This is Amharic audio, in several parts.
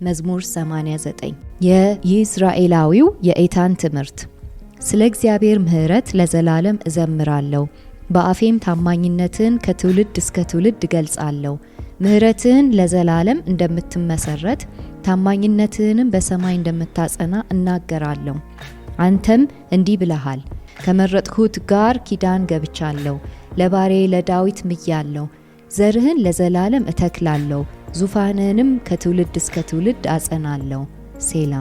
መዝሙር 89 የኢዝራኤላዊው የኤታን ትምህርት። ስለ እግዚአብሔር ምሕረት ለዘላለም እዘምራለሁ፣ በአፌም ታማኝነትን ከትውልድ እስከ ትውልድ እገልጻለሁ። ምሕረትህን ለዘላለም እንደምትመሰረት ታማኝነትህንም በሰማይ እንደምታጸና እናገራለሁ። አንተም እንዲህ ብለሃል፣ ከመረጥሁት ጋር ኪዳን ገብቻለሁ፣ ለባሪያዬ ለዳዊት ምያለሁ። ዘርህን ለዘላለም እተክላለሁ፣ ዙፋንህንም ከትውልድ እስከ ትውልድ አጸናለሁ። ሴላ።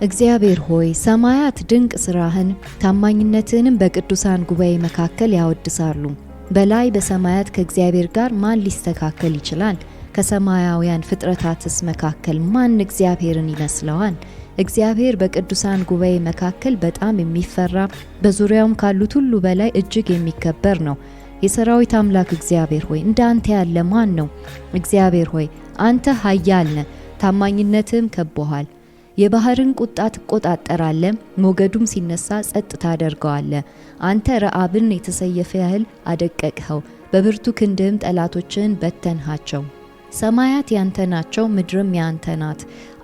እግዚአብሔር ሆይ ሰማያት ድንቅ ሥራህን ታማኝነትህንም በቅዱሳን ጉባኤ መካከል ያወድሳሉ። በላይ በሰማያት ከእግዚአብሔር ጋር ማን ሊስተካከል ይችላል? ከሰማያውያን ፍጥረታትስ መካከል ማን እግዚአብሔርን ይመስለዋል? እግዚአብሔር በቅዱሳን ጉባኤ መካከል በጣም የሚፈራ በዙሪያውም ካሉት ሁሉ በላይ እጅግ የሚከበር ነው። የሰራዊት አምላክ እግዚአብሔር ሆይ እንዳንተ ያለ ማን ነው? እግዚአብሔር ሆይ አንተ ኃያል ነህ፣ ታማኝነትህም ከቦሃል። የባህርን ቁጣ ትቆጣጠራለህ፣ ሞገዱም ሲነሳ ጸጥ ታደርገዋለህ። አንተ ረዓብን የተሰየፈ ያህል አደቀቅኸው፣ በብርቱ ክንድህም ጠላቶችህን በተንሃቸው። ሰማያት ያንተ ናቸው፣ ምድርም ያንተ ናት።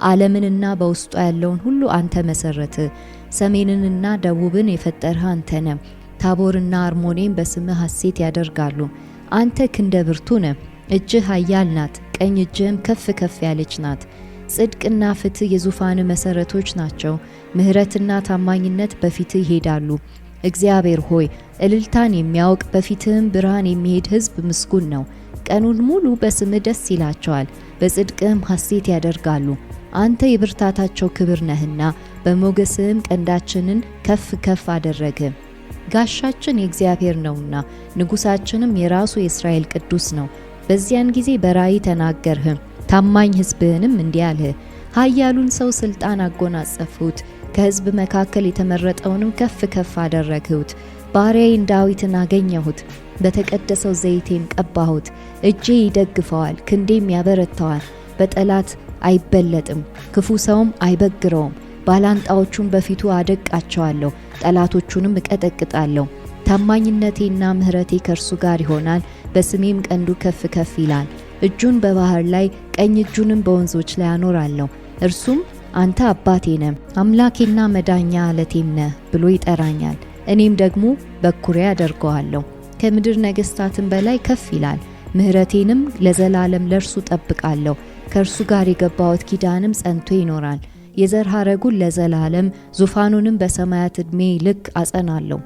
ዓለምንና በውስጧ ያለውን ሁሉ አንተ መሰረትህ። ሰሜንንና ደቡብን የፈጠርህ አንተ ነህ። ታቦርና አርሞኔም በስምህ ሐሴት ያደርጋሉ። አንተ ክንደ ብርቱ ነህ፣ እጅህ ኃያል ናት፣ ቀኝ እጅህም ከፍ ከፍ ያለች ናት። ጽድቅና ፍትህ የዙፋን መሰረቶች ናቸው። ምሕረትና ታማኝነት በፊትህ ይሄዳሉ። እግዚአብሔር ሆይ እልልታን የሚያውቅ በፊትህም ብርሃን የሚሄድ ሕዝብ ምስጉን ነው። ቀኑን ሙሉ በስምህ ደስ ይላቸዋል፣ በጽድቅህም ሐሴት ያደርጋሉ። አንተ የብርታታቸው ክብር ነህና በሞገስህም ቀንዳችንን ከፍ ከፍ አደረግህ። ጋሻችን የእግዚአብሔር ነውና ንጉሳችንም የራሱ የእስራኤል ቅዱስ ነው። በዚያን ጊዜ በራእይ ተናገርህ፣ ታማኝ ሕዝብህንም እንዲህ አልህ። ኃያሉን ሰው ስልጣን አጎናጸፍሁት፣ ከሕዝብ መካከል የተመረጠውንም ከፍ ከፍ አደረግሁት። ባሪያዬን ዳዊትን አገኘሁት፣ በተቀደሰው ዘይቴም ቀባሁት። እጄ ይደግፈዋል፣ ክንዴም ያበረታዋል። በጠላት አይበለጥም፣ ክፉ ሰውም አይበግረውም። ባላንጣዎቹን በፊቱ አደቃቸዋለሁ፣ ጠላቶቹንም እቀጠቅጣለሁ። ታማኝነቴና ምሕረቴ ከእርሱ ጋር ይሆናል፣ በስሜም ቀንዱ ከፍ ከፍ ይላል። እጁን በባህር ላይ ቀኝ እጁንም በወንዞች ላይ አኖራለሁ። እርሱም አንተ አባቴ ነህ፣ አምላኬና መዳኛ ዓለቴም ነህ ብሎ ይጠራኛል። እኔም ደግሞ በኩሬ አደርገዋለሁ። ከምድር ነገሥታትም በላይ ከፍ ይላል። ምሕረቴንም ለዘላለም ለእርሱ ጠብቃለሁ። ከእርሱ ጋር የገባሁት ኪዳንም ጸንቶ ይኖራል። የዘር ሐረጉን ለዘላለም ዙፋኑንም በሰማያት ዕድሜ ልክ አጸናለሁ።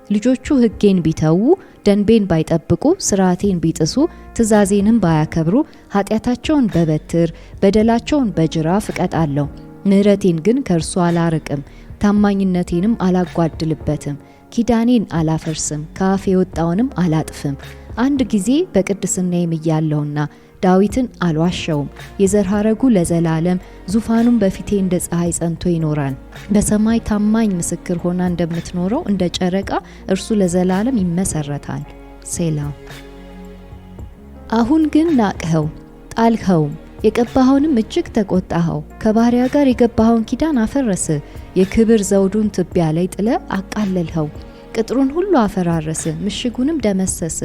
ልጆቹ ሕጌን ቢተዉ ደንቤን ባይጠብቁ ሥርዓቴን ቢጥሱ ትእዛዜንም ባያከብሩ ኃጢአታቸውን በበትር በደላቸውን በጅራፍ እቀጣለሁ። ምሕረቴን ግን ከእርሱ አላርቅም፣ ታማኝነቴንም አላጓድልበትም። ኪዳኔን አላፈርስም፣ ከአፌ የወጣውንም አላጥፍም። አንድ ጊዜ በቅድስናዬ ምያለሁና ዳዊትን አልዋሸውም። የዘር ሐረጉ ለዘላለም ዙፋኑም በፊቴ እንደ ፀሐይ ጸንቶ ይኖራል። በሰማይ ታማኝ ምስክር ሆና እንደምትኖረው እንደ ጨረቃ እርሱ ለዘላለም ይመሰረታል። ሴላ። አሁን ግን ናቅኸው ጣልኸውም፣ የቀባኸውንም እጅግ ተቆጣኸው። ከባሪያ ጋር የገባኸውን ኪዳን አፈረስ። የክብር ዘውዱን ትቢያ ላይ ጥለ አቃለልኸው። ቅጥሩን ሁሉ አፈራረስ፣ ምሽጉንም ደመሰስ።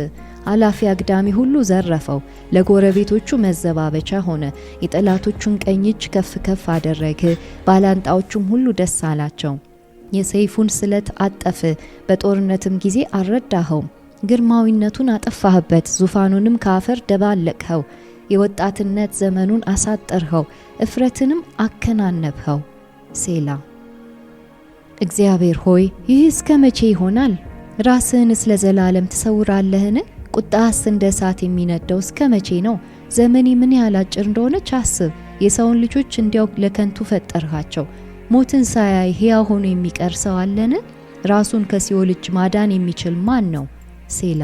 አላፊ አግዳሚ ሁሉ ዘረፈው፣ ለጎረቤቶቹ መዘባበቻ ሆነ። የጠላቶቹን ቀኝ እጅ ከፍ ከፍ አደረግህ፣ ባላንጣዎቹም ሁሉ ደስ አላቸው። የሰይፉን ስለት አጠፍ፣ በጦርነትም ጊዜ አልረዳኸው። ግርማዊነቱን አጠፋህበት፣ ዙፋኑንም ከአፈር ደባለቅኸው። የወጣትነት ዘመኑን አሳጠርኸው፣ እፍረትንም አከናነብኸው። ሴላ። እግዚአብሔር ሆይ ይህ እስከ መቼ ይሆናል? ራስህንስ ለዘላለም ትሰውራለህን? ቁጣህስ እንደ እሳት የሚነደው እስከ መቼ ነው? ዘመኔ ምን ያህል አጭር እንደሆነች አስብ። የሰውን ልጆች እንዲያው ለከንቱ ፈጠርሃቸው። ሞትን ሳያይ ሕያው ሆኖ የሚቀር ሰው አለን? ራሱን ከሲኦል እጅ ማዳን የሚችል ማን ነው? ሴላ።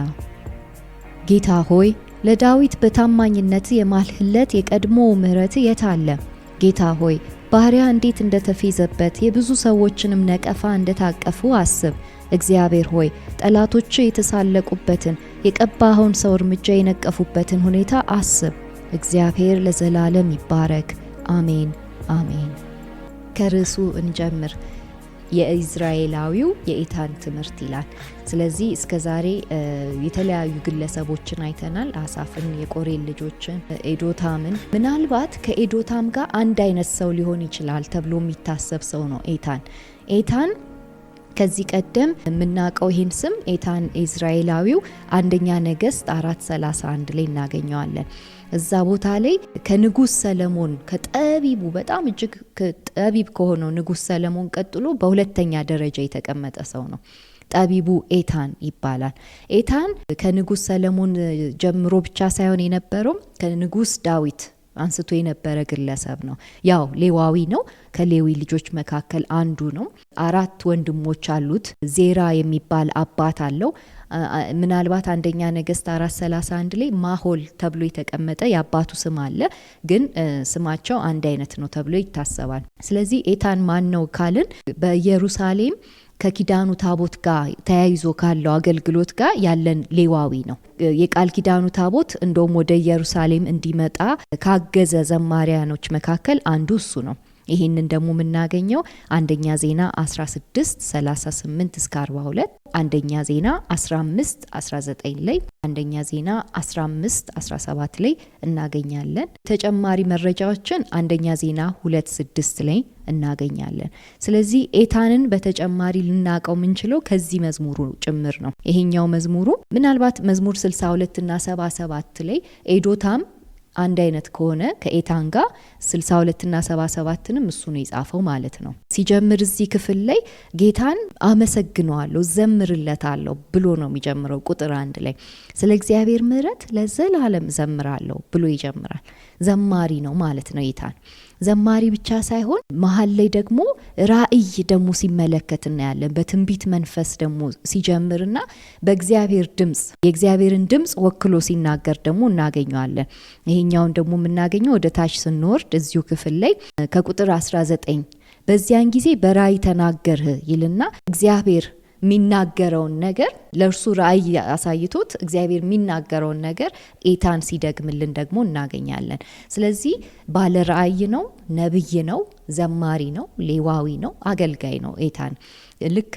ጌታ ሆይ ለዳዊት በታማኝነት የማልህለት የቀድሞ ምሕረት የት አለ? ጌታ ሆይ ባሪያ እንዴት እንደተፌዘበት የብዙ ሰዎችንም ነቀፋ እንደታቀፉ አስብ። እግዚአብሔር ሆይ ጠላቶች የተሳለቁበትን የቀባኸውን ሰው እርምጃ የነቀፉበትን ሁኔታ አስብ። እግዚአብሔር ለዘላለም ይባረክ። አሜን አሜን። ከርዕሱ እንጀምር። የኢዝራኤላዊው የኤታን ትምህርት ይላል። ስለዚህ እስከ ዛሬ የተለያዩ ግለሰቦችን አይተናል። አሳፍን፣ የቆሬን ልጆችን፣ ኤዶታምን። ምናልባት ከኤዶታም ጋር አንድ አይነት ሰው ሊሆን ይችላል ተብሎ የሚታሰብ ሰው ነው ኤታን ከዚህ ቀደም የምናውቀው ይህን ስም ኤታን ኢዝራኤላዊው አንደኛ ነገሥት 4:31 ላይ እናገኘዋለን። እዛ ቦታ ላይ ከንጉስ ሰለሞን ከጠቢቡ በጣም እጅግ ጠቢብ ከሆነው ንጉስ ሰለሞን ቀጥሎ በሁለተኛ ደረጃ የተቀመጠ ሰው ነው። ጠቢቡ ኤታን ይባላል። ኤታን ከንጉስ ሰለሞን ጀምሮ ብቻ ሳይሆን የነበረው ከንጉስ ዳዊት አንስቶ የነበረ ግለሰብ ነው። ያው ሌዋዊ ነው። ከሌዊ ልጆች መካከል አንዱ ነው። 4 ወንድሞች አሉት። ዜራ የሚባል አባት አለው። ምናልባት አንደኛ ነገሥት 4:31 ላይ ማሆል ተብሎ የተቀመጠ የአባቱ ስም አለ፣ ግን ስማቸው አንድ አይነት ነው ተብሎ ይታሰባል። ስለዚህ ኤታን ማን ነው ካልን በኢየሩሳሌም ከኪዳኑ ታቦት ጋር ተያይዞ ካለው አገልግሎት ጋር ያለን ሌዋዊ ነው። የቃል ኪዳኑ ታቦት እንደውም ወደ ኢየሩሳሌም እንዲመጣ ካገዘ ዘማሪያኖች መካከል አንዱ እሱ ነው። ይህንን ደግሞ የምናገኘው አንደኛ ዜና 16:38 እስከ 42፣ አንደኛ ዜና 15:19 ላይ፣ አንደኛ ዜና 15:17 ላይ እናገኛለን። ተጨማሪ መረጃዎችን አንደኛ ዜና 2:6 ላይ እናገኛለን። ስለዚህ ኤታንን በተጨማሪ ልናቀው የምንችለው ከዚህ መዝሙሩ ጭምር ነው። ይሄኛው መዝሙሩ ምናልባት መዝሙር 62 እና 77 ላይ ኤዶታም አንድ አይነት ከሆነ ከኤታን ጋር 62 እና 77ንም እሱ ነው የጻፈው ማለት ነው። ሲጀምር እዚህ ክፍል ላይ ጌታን አመሰግነዋለሁ፣ ዘምርለታለሁ ብሎ ነው የሚጀምረው። ቁጥር 1 ላይ ስለ እግዚአብሔር ምሕረት ለዘላለም ዘምራለሁ ብሎ ይጀምራል። ዘማሪ ነው ማለት ነው ኤታን። ዘማሪ ብቻ ሳይሆን መሀል ላይ ደግሞ ራእይ ደግሞ ሲመለከት እናያለን። በትንቢት መንፈስ ደግሞ ሲጀምርና በእግዚአብሔር ድምጽ የእግዚአብሔርን ድምጽ ወክሎ ሲናገር ደግሞ እናገኘዋለን። ይሄኛውን ደግሞ የምናገኘው ወደ ታች ስንወርድ እዚሁ ክፍል ላይ ከቁጥር 19 በዚያን ጊዜ በራእይ ተናገርህ ይልና እግዚአብሔር የሚናገረውን ነገር ለእርሱ ራእይ አሳይቶት እግዚአብሔር የሚናገረውን ነገር ኤታን ሲደግምልን ደግሞ እናገኛለን። ስለዚህ ባለ ራእይ ነው፣ ነብይ ነው፣ ዘማሪ ነው፣ ሌዋዊ ነው፣ አገልጋይ ነው ኤታን። ልክ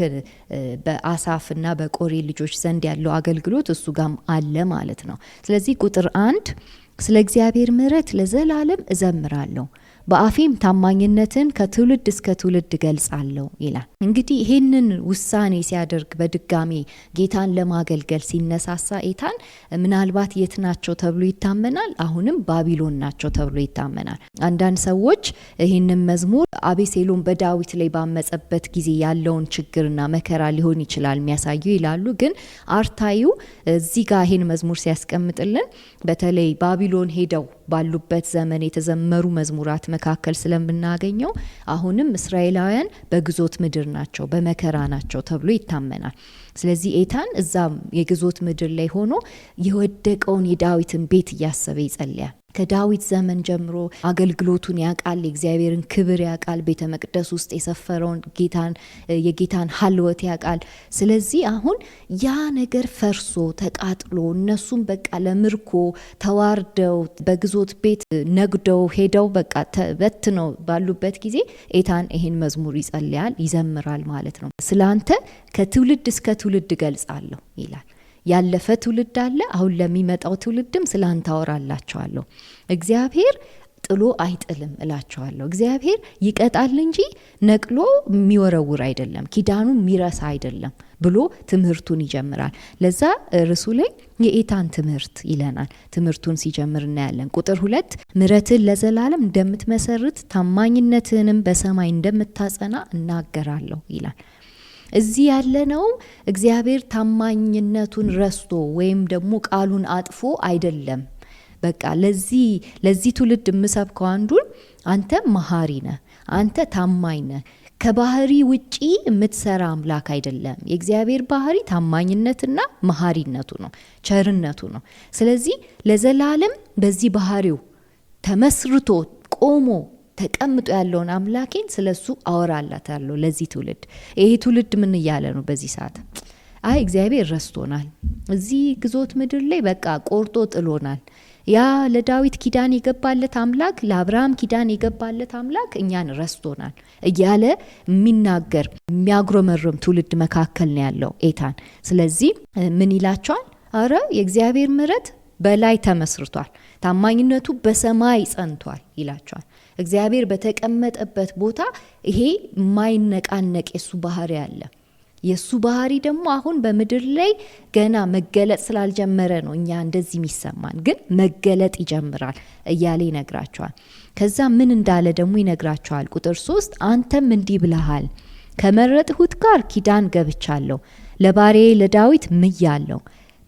በአሳፍና በቆሬ ልጆች ዘንድ ያለው አገልግሎት እሱ ጋም አለ ማለት ነው። ስለዚህ ቁጥር 1 ስለ እግዚአብሔር ምሕረት ለዘላለም እዘምራለሁ፣ በአፌም ታማኝነትን ከትውልድ እስከ ትውልድ ገልጻለሁ ይላል። እንግዲህ ይህንን ውሳኔ ሲያደርግ በድጋሚ ጌታን ለማገልገል ሲነሳሳ ኤታን ምናልባት የት ናቸው ተብሎ ይታመናል? አሁንም ባቢሎን ናቸው ተብሎ ይታመናል። አንዳንድ ሰዎች ይህንን መዝሙር አቤሴሎም በዳዊት ላይ ባመጸበት ጊዜ ያለውን ችግርና መከራ ሊሆን ይችላል የሚያሳዩ ይላሉ። ግን አርታዩ እዚህ ጋር ይህን መዝሙር ሲያስቀምጥልን በተለይ ባቢሎን ሄደው ባሉበት ዘመን የተዘመሩ መዝሙራት መካከል ስለምናገኘው አሁንም እስራኤላውያን በግዞት ምድር ናቸው፣ በመከራ ናቸው ተብሎ ይታመናል። ስለዚህ ኤታን እዛም የግዞት ምድር ላይ ሆኖ የወደቀውን የዳዊትን ቤት እያሰበ ይጸልያል። ከዳዊት ዘመን ጀምሮ አገልግሎቱን ያቃል፣ የእግዚአብሔርን ክብር ያቃል፣ ቤተ መቅደስ ውስጥ የሰፈረውን የጌታን ሀልወት ያቃል። ስለዚህ አሁን ያ ነገር ፈርሶ ተቃጥሎ እነሱም በቃ ለምርኮ ተዋርደው በግዞት ቤት ነግደው ሄደው በቃ ተበትነው ባሉበት ጊዜ ኤታን ይሄን መዝሙር ይጸልያል፣ ይዘምራል ማለት ነው። ስላንተ ከትውልድ እስከ ትውልድ ገልጻለሁ ይላል። ያለፈ ትውልድ አለ፣ አሁን ለሚመጣው ትውልድም ስላንተ አወራላቸዋለሁ። እግዚአብሔር ጥሎ አይጥልም እላቸዋለሁ። እግዚአብሔር ይቀጣል እንጂ ነቅሎ የሚወረውር አይደለም፣ ኪዳኑ የሚረሳ አይደለም ብሎ ትምህርቱን ይጀምራል። ለዛ ርዕሱ ላይ የኤታን ትምህርት ይለናል። ትምህርቱን ሲጀምር እናያለን። ቁጥር 2 ምሕረትን ለዘላለም እንደምትመሰርት ታማኝነትንም በሰማይ እንደምታጸና እናገራለሁ ይላል። እዚህ ያለነው እግዚአብሔር ታማኝነቱን ረስቶ ወይም ደግሞ ቃሉን አጥፎ አይደለም። በቃ ለዚህ ትውልድ የምሰብከው አንዱን አንተ መሐሪ ነህ፣ አንተ ታማኝ ነህ፣ ከባህሪ ውጪ የምትሰራ አምላክ አይደለም። የእግዚአብሔር ባህሪ ታማኝነትና መሐሪነቱ ነው፣ ቸርነቱ ነው። ስለዚህ ለዘላለም በዚህ ባህሪው ተመስርቶ ቆሞ ተቀምጦ ያለውን አምላኬን ስለሱ አወራላታለሁ ለዚህ ትውልድ። ይሄ ትውልድ ምን እያለ ነው በዚህ ሰዓት? አይ እግዚአብሔር ረስቶናል፣ እዚህ ግዞት ምድር ላይ በቃ ቆርጦ ጥሎናል፣ ያ ለዳዊት ኪዳን የገባለት አምላክ፣ ለአብርሃም ኪዳን የገባለት አምላክ እኛን ረስቶናል እያለ የሚናገር የሚያጉረመርም ትውልድ መካከል ነው ያለው ኤታን። ስለዚህ ምን ይላቸዋል? አረ የእግዚአብሔር ምሕረት በላይ ተመስርቷል፣ ታማኝነቱ በሰማይ ጸንቷል ይላቸዋል። እግዚአብሔር በተቀመጠበት ቦታ ይሄ የማይነቃነቅ የሱ ባህሪ አለ። የሱ ባህሪ ደግሞ አሁን በምድር ላይ ገና መገለጥ ስላልጀመረ ነው እኛ እንደዚህ የሚሰማን፣ ግን መገለጥ ይጀምራል እያለ ይነግራቸዋል። ከዛ ምን እንዳለ ደግሞ ይነግራቸዋል። ቁጥር 3 አንተም እንዲህ ብለሃል፣ ከመረጥሁት ጋር ኪዳን ገብቻለሁ፣ ለባሪያዬ ለዳዊት ምያለሁ።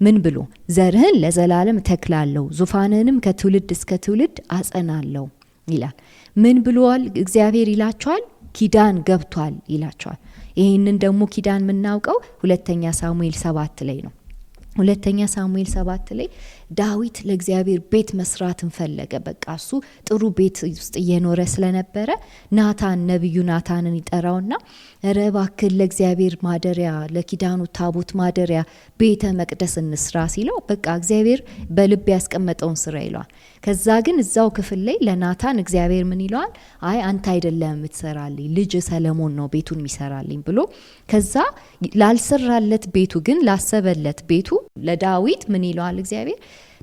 ምን ብሎ? ዘርህን ለዘላለም ተክላለሁ፣ ዙፋንህንም ከትውልድ እስከ ትውልድ አጸናለሁ ይላል። ምን ብሏል እግዚአብሔር ይላቸዋል? ኪዳን ገብቷል ይላቸዋል። ይህንን ደግሞ ኪዳን የምናውቀው 2ኛ ሳሙኤል 7 ላይ ነው። 2ኛ ሳሙኤል 7 ላይ ዳዊት ለእግዚአብሔር ቤት መስራትን ፈለገ። በቃ እሱ ጥሩ ቤት ውስጥ እየኖረ ስለነበረ ናታን ነብዩ ናታንን ይጠራውና ኧረ እባክህ ለእግዚአብሔር ማደሪያ ለኪዳኑ ታቦት ማደሪያ ቤተ መቅደስ እንስራ ሲለው በቃ እግዚአብሔር በልብ ያስቀመጠውን ስራ ይለዋል። ከዛ ግን እዛው ክፍል ላይ ለናታን እግዚአብሔር ምን ይለዋል? አይ አንተ አይደለም የምትሰራልኝ፣ ልጅ ሰለሞን ነው ቤቱን የሚሰራልኝ ብሎ ከዛ ላልሰራለት ቤቱ ግን ላሰበለት ቤቱ ለዳዊት ምን ይለዋል እግዚአብሔር?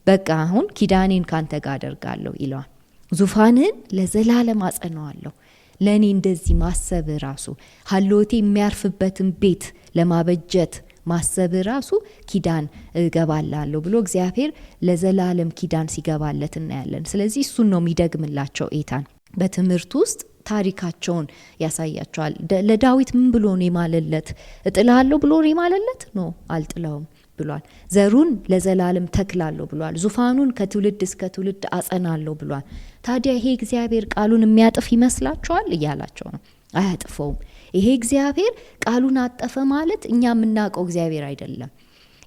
በቃ አሁን ኪዳኔን ካንተ ጋር አደርጋለሁ ይለዋል። ዙፋንህን ለዘላለም አጸናዋለሁ። ለእኔ እንደዚህ ማሰብ ራሱ ሀልዎቴ የሚያርፍበትን ቤት ለማበጀት ማሰብ ራሱ ኪዳን እገባላለሁ ብሎ እግዚአብሔር ለዘላለም ኪዳን ሲገባለት እናያለን። ስለዚህ እሱን ነው የሚደግምላቸው ኤታን በትምህርት ውስጥ ታሪካቸውን ያሳያቸዋል። ለዳዊት ምን ብሎ ነው የማለለት? እጥላለሁ ብሎ ነው የማለለት? ነው አልጥለውም ብሏል። ዘሩን ለዘላለም ተክላለሁ ብሏል። ዙፋኑን ከትውልድ እስከ ትውልድ አጸናለሁ ብሏል። ታዲያ ይሄ እግዚአብሔር ቃሉን የሚያጥፍ ይመስላችኋል? እያላቸው ነው። አያጥፈውም። ይሄ እግዚአብሔር ቃሉን አጠፈ ማለት እኛ የምናውቀው እግዚአብሔር አይደለም።